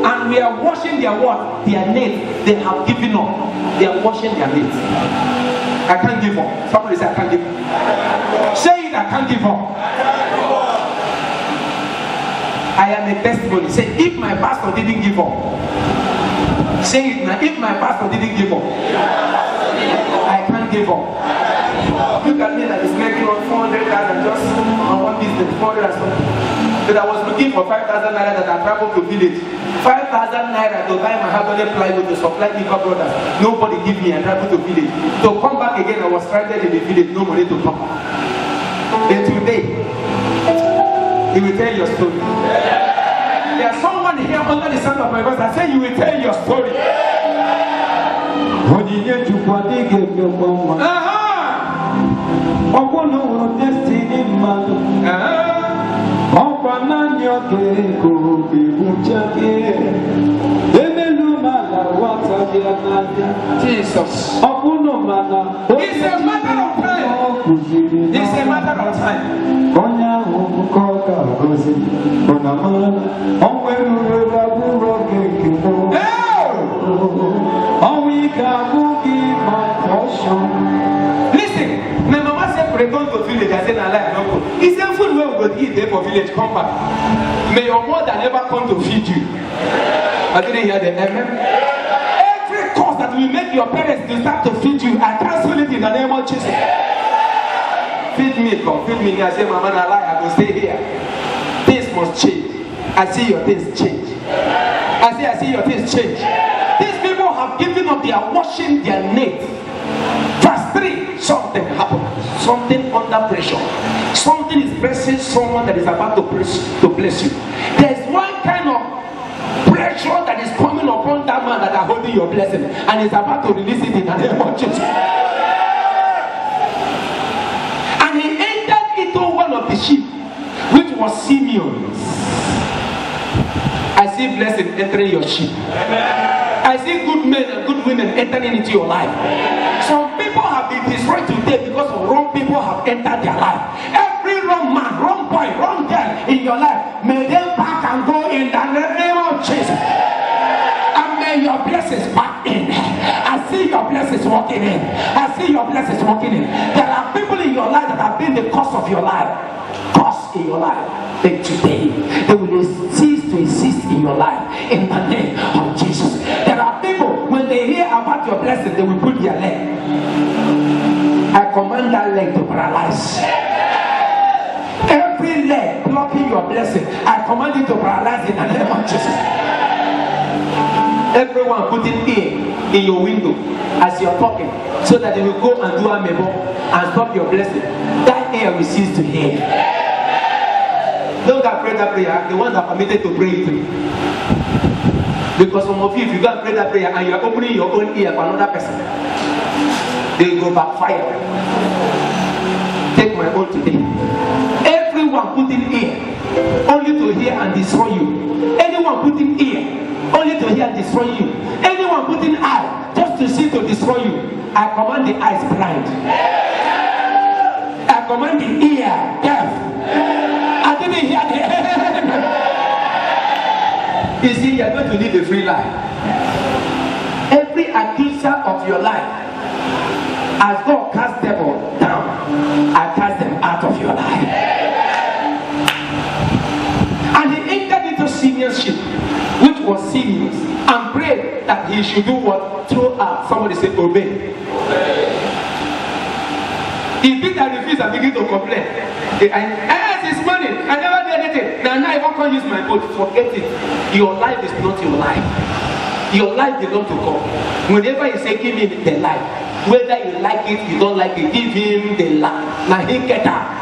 And we are washing their what? Their nets. They have given up. They are washing their nets. I can't give up. Somebody say I can't give up. Say it, I can't give up. I am a testimony. Say if my pastor didn't give up. Say it now, if my pastor didn't give up, I can't give up. Look at me that is making on 400,000 just on one business, 400 something. But I was looking for 5,000 naira that I traveled to village. 5,000 naira to buy my hardware plywood to supply Nika brothers. Nobody give me, I traveled to village. To come back again, I was stranded in the village, no money to come back. And today, he will tell your story. There's someone here under the sound of my voice that say you will tell your story. Jesus. It's a matter of time. It's a matter of time. come to village, I say, nah, lie, I don't go. He said, food where we go to eat there for village, come back. May your mother never come to feed you. I didn't hear the amen. Every cause that will make your parents to start to feed you, I cancel it in the name of Jesus. Feed me, come, feed me. I say, Mama, nah, lie, I will stay here. Things must change. I see your things change. I see your things change. These people have given up, they are washing their net. Verse 3, something happened. Something under pressure. Something is pressing someone that is about to bless you. There is one kind of pressure that is coming upon that man that are holding your blessing, and is about to release it in the name of Jesus. And he entered into one of the sheep, which was Simeon's. I see blessing entering your sheep. I see good men and good women entering into your life. Some people have been destroyed today because of wrong people have entered their life. Every wrong man, wrong boy, wrong girl in your life, may they back and go in the name of Jesus. And may your blessings back in. I see your blessings walking in. I see your blessings walking in. There are people in your life that have been the cause of your life. Cause in your life. And today, they will cease to exist in your life in the name of Jesus. There are people, when they hear about your blessing, they will put their leg. I command that leg to paralyze. Every leg blocking your blessing, I command it to paralyze in the name of Jesus. Everyone putting ear in your window as you're talking, so that they will go and do amebo and stop your blessing. That ear will cease to hear. Don't go pray that prayer. The ones that are permitted to pray it. Because some of you, if you go and pray that prayer and you are opening your own ear for another person, they will go backfire. Take my own today. Everyone putting ear only to hear and destroy you. Anyone putting ear only to hear and destroy you. Anyone putting eye just to see to destroy you. I command the eyes blind. I command the ear deaf. I didn't hear the You see, you are going to live a free life. Every accuser of your life, as God cast devil down, I cast them out of your life. And he entered into Simeon's sheep, which was Simeon's, and prayed that he should do what? Throw out. Somebody say, obey. He did and refused and began to complain. It's money. I never did anything. Now I can't use my boat. Forget it. Your life is not your life. Your life belongs to God. Whenever you say give him the life, whether you like it, you don't like it, give him the life. Now he get out.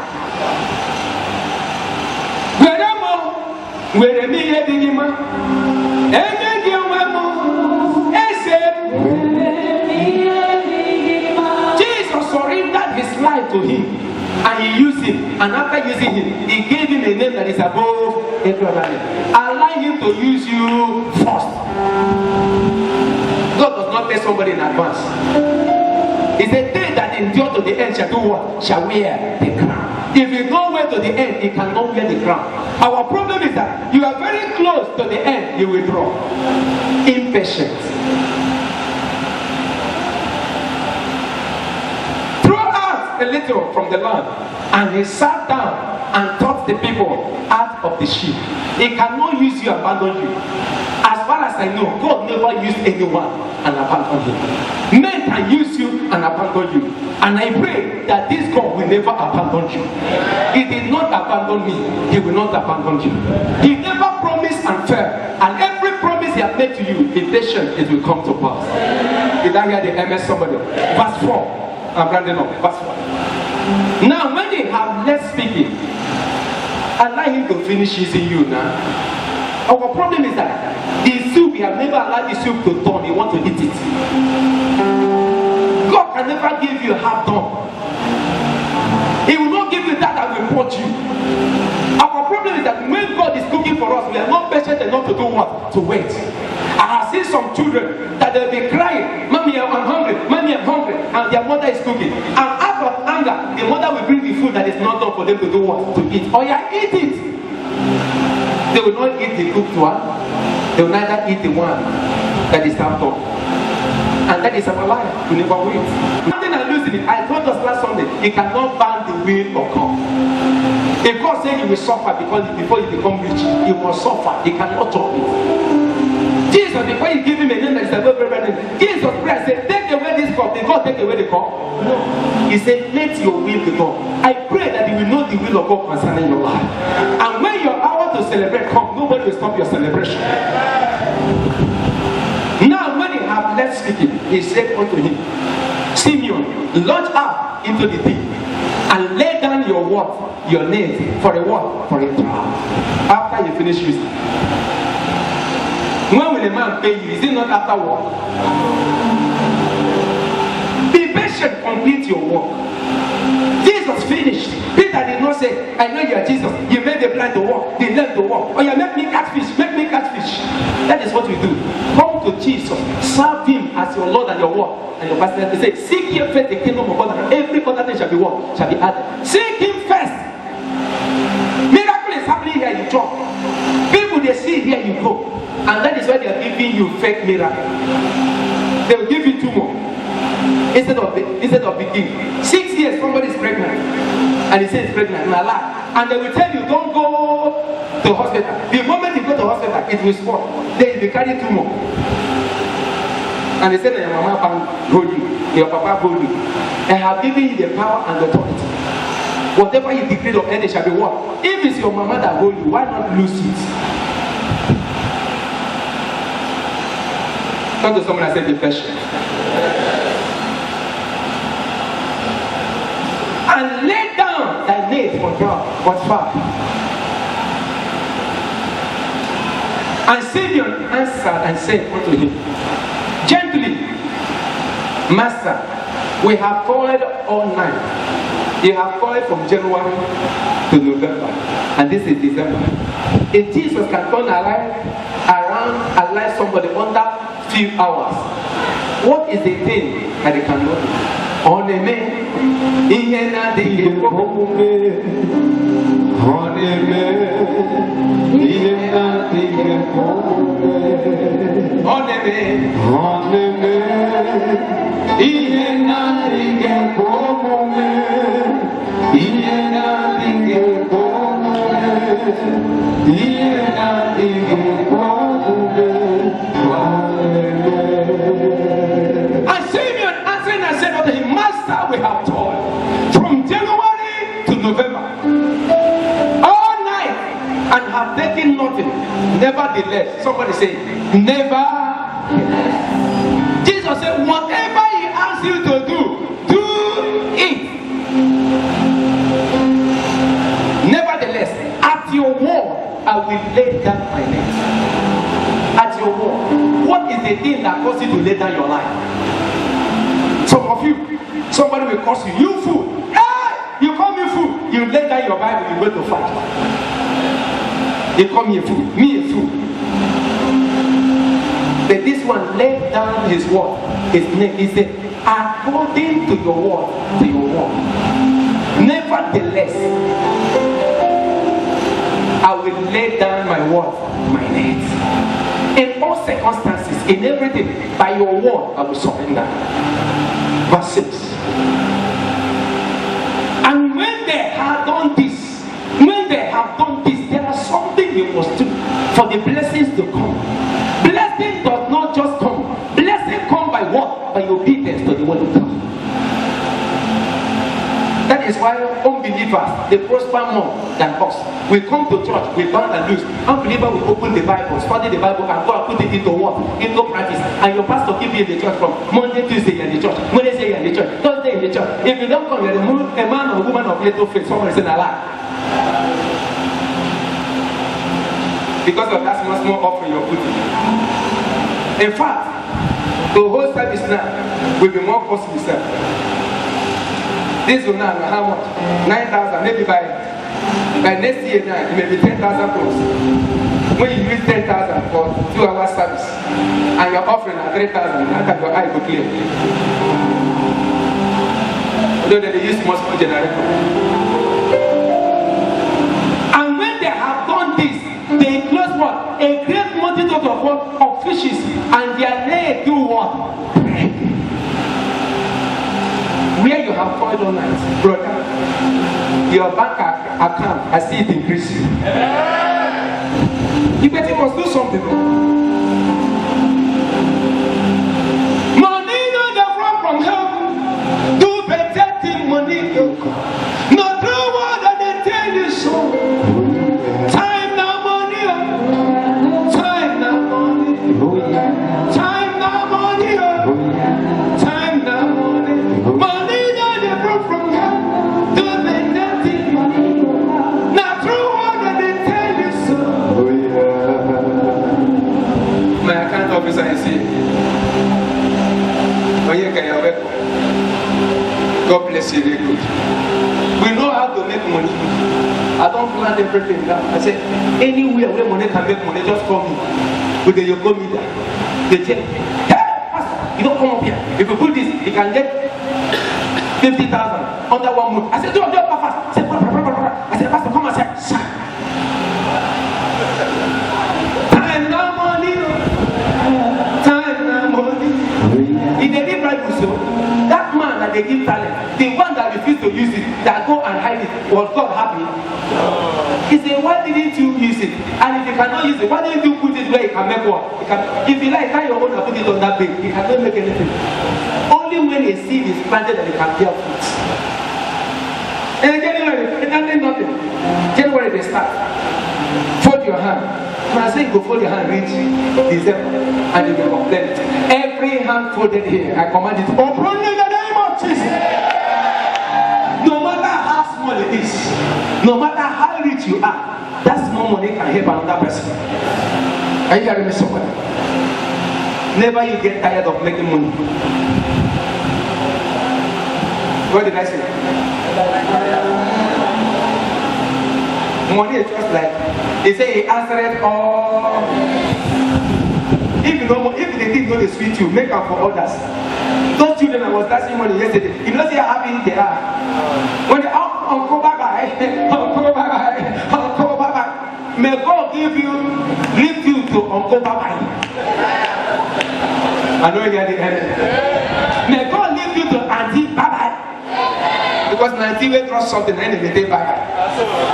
Jesus surrendered his life to him. And he used him, and after using him, he gave him a name that is above every other name. Allow him to use you first. God does not tell somebody in advance. It's a day that endure to the end shall do what? Shall wear the crown. If you don't wear to the end, he cannot wear the crown. Our problem is that you are very close to the end, you withdraw. Impatient. A little from the land, and he sat down and taught the people out of the sheep. He cannot use you and abandon you. As far as I know, God never used anyone and abandoned him. Men can use you and abandon you, and I pray that this God will never abandon you. He did not abandon me. He will not abandon you. He never promised and failed, and every promise he has made to you, be patient, it will come to pass. Did I hear the MS somebody? Verse 4. I'm rounding up. Verse 1. Now, when they have left speaking, allow him to finish using you now. Our problem is that the soup, we have never allowed the soup to turn. We want to eat it. God can never give you half done. He will not give you that will put you. Our problem is that when God is cooking for us, we are not patient enough to do what? To wait. I have seen some children that they'll be crying, Mommy, I'm hungry, Mommy, I'm hungry, and their mother is cooking. And out of anger, the mother will bring the food that is not done for them to do what? To eat. Oh yeah, eat it. They will not eat the cooked one. They will neither eat the one that is half done. And that is our life. We never wait. Nothing and lose to me. I told us last Sunday, you cannot ban the will of God. If God said you will suffer before you become rich, you must suffer. You cannot drop it. Jesus, before you give him a name that is above every name, Jesus Christ said, take away this cup. Did God take away the cup? No. He said, let your will be done. I pray that you will know the will of God concerning your life. And when your hour to celebrate comes, nobody will stop your celebration. Now, when he had left speaking, he said unto him, Simeon, launch out into the deep and lay down your what? Your name for a what? For a trial. After you finish using. When will a man pay you? Is it not after work? Be patient, complete your work. Jesus finished. Peter did not say, I know you are Jesus. You made the blind to walk, the lame to walk. Or you make me catfish, make me catfish. That is what we do. Come to Jesus, serve him as your Lord and your Lord. And your pastor will say, seek ye first the kingdom of God, and every other thing shall be what? Shall be added. Seek him first. Miracle is happening here, you talk. People they see here, you go. And that is why they are giving you fake miracle. They will give you 2 more. Instead of begin. 6 years, somebody is pregnant. And he says it's pregnant. And they will tell you, don't go to hospital. The moment you go to hospital, it will spoil. Then you will carry 2 more. And they say that your mama hold you, your papa hold you. I have given you the power and the authority. Whatever you decree of any shall be what? If it's your mama that hold you, why not lose it? Come to someone and say, be patient. And lay down thy net for God was far. And Simeon answered and said unto him, gently, Master, we have toiled all night. You have toiled from January to November, and this is December. If Jesus can turn around somebody under few hours, what is the thing that he can do? On a man, in we have toiled from January to November, all night, and have taken nothing. Nevertheless, somebody say, nevertheless. Jesus said, whatever he asks you to do, do it. Nevertheless, at your word, I will lay down my net. At your word. What is the thing that causes you to lay down your life? Some of you, somebody will curse you. You fool. Hey! You call me fool. You lay down your Bible, you go to fight. You call me a fool. Me a fool. But this one laid down his word. His name. He said, according to your word, to your word. Nevertheless, I will lay down my word, my net. In all circumstances, in everything, by your word, I will surrender. Verse 6. And when they have done this, there is something you must do for the blessings to come. Blessing does not just come. Blessing comes by what? By obedience to the word of God. That is why unbelievers, they prosper more than us. We come to church, we bound and loose. Unbelievers will open the Bible, study the Bible, and go and put it into what? Into practice. And your pastor keep you in the church from Monday, Tuesday in the church, Wednesday in the church, Thursday in the church. If you don't come, you're a man or woman of little faith. Someone is in a lie. Because of that small offering you're putting. In fact, the whole service now will be more costly, sir. This will now how much? 9,000, maybe by next year now, it may be 10,000 close. When you use 10,000 for 2-hour service, and you're offering at 3,000, how can your eye go clear? Although they use multiple generator. And when they have done this, they close what? A great multitude of what? Of fishes, and their net do what? where you have toiled all night, brother, your bank account, I see it increasing. You better must do something. Money no dey come from heaven. Do better thing, money go come. No do what they tell you so. Time na money, oh. Time na money. Time na money, oh. Time na money. Money no dey come from heaven. Do better thing, money go come. Na true what they tell you so. My account officer is here. God bless you, very good. We know how to make money. I don't plan everything down. I said, anywhere where money can make money, just call me. With the Yoko meter. They tell me, hey, pastor, you don't come up here. If you put this, you can get 50,000 under 1 month. I said, do it fast. I said, I said, pastor, come and say, shut. Time now money. Time now money. If they did right so, that man that they give talent, the one that refused to use it, that go and hide it, was God happy? He said, why didn't you use it? And if you cannot use it, why didn't you put it where you can make one? If you like, tie your own and put it on that bed, you cannot make anything. Only when a seed is planted that it can bear fruit. And in January, nothing. January they start. Fold your hand. When I say go fold your hand, reach December, and you will complain. Every hand folded here, I command it. Open in the name of Jesus. No matter how small it is, no matter how rich you are, that small money can help another person. Are you hearing me, somebody? Never you get tired of making money. What did I say? Money is just like, they say he answered it all. If you know, if the thing don't sweet you, make up for others. Those children I was dancing money yesterday, if you don't see how happy they are, when they are Uncle Baba, may God give you, lift you to Uncle Baba. I know you hear the end. May God lift you to Auntie Baba. Because 90 will trust something and they take back.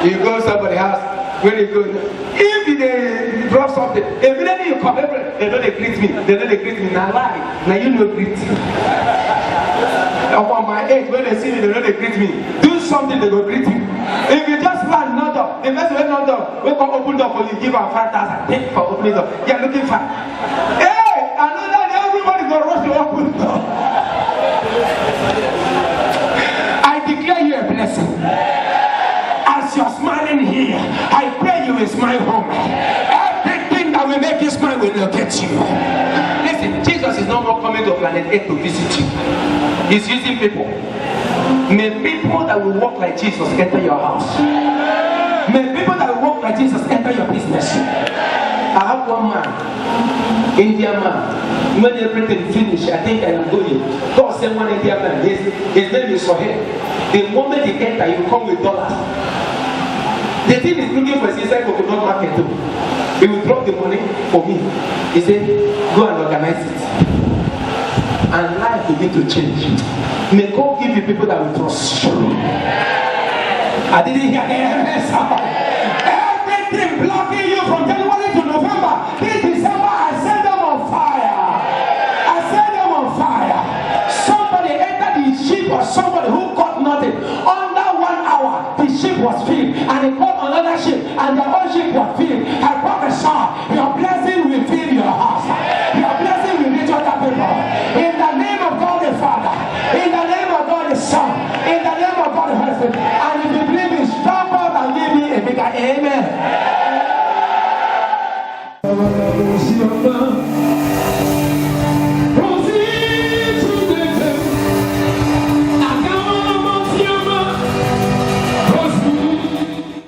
You go to somebody's house, when you go, if they drop something, immediately you come, they know they greet me. They know they greet me. Now lie. Now you know greet. Upon my age, when they see me, they know they greet me. Do something, they go greet you. If you just land, not up, the first way not up, we come open door for you, give her 5,000. Take for opening door. You're looking for. Hey, another day, everybody go rush to open door. Blessing. As you're smiling here, I pray you will smile home. Everything that will make you smile will locate you. Listen, Jesus is no more coming to planet Earth to visit you. He's using people. May people that will walk like Jesus enter your house. May people that will walk like Jesus enter your business. I have one man, Indian man. When everything finished, I think I am going. God sent one Indian man. His name is Sohail. The moment he enter, you come with dollars. The thing is looking for his inside coconut market too. He will drop the money for me. He said, go and organize it. And life will begin to change. May God give you people that will trust you. I didn't hear everything blocking you from January to November. This December, I set them on fire. I set them on fire. Somebody entered the ship or somebody who caught nothing. Under 1 hour, the ship was filled. And they caught another ship and the whole ship was filled. I prophesy, your blessing will fill your house. Your blessing will reach other people. In the name of God the Father, in the name of God the Son, in the name of God the Holy Spirit. And if you believe me, stomp out and give me a bigger amen.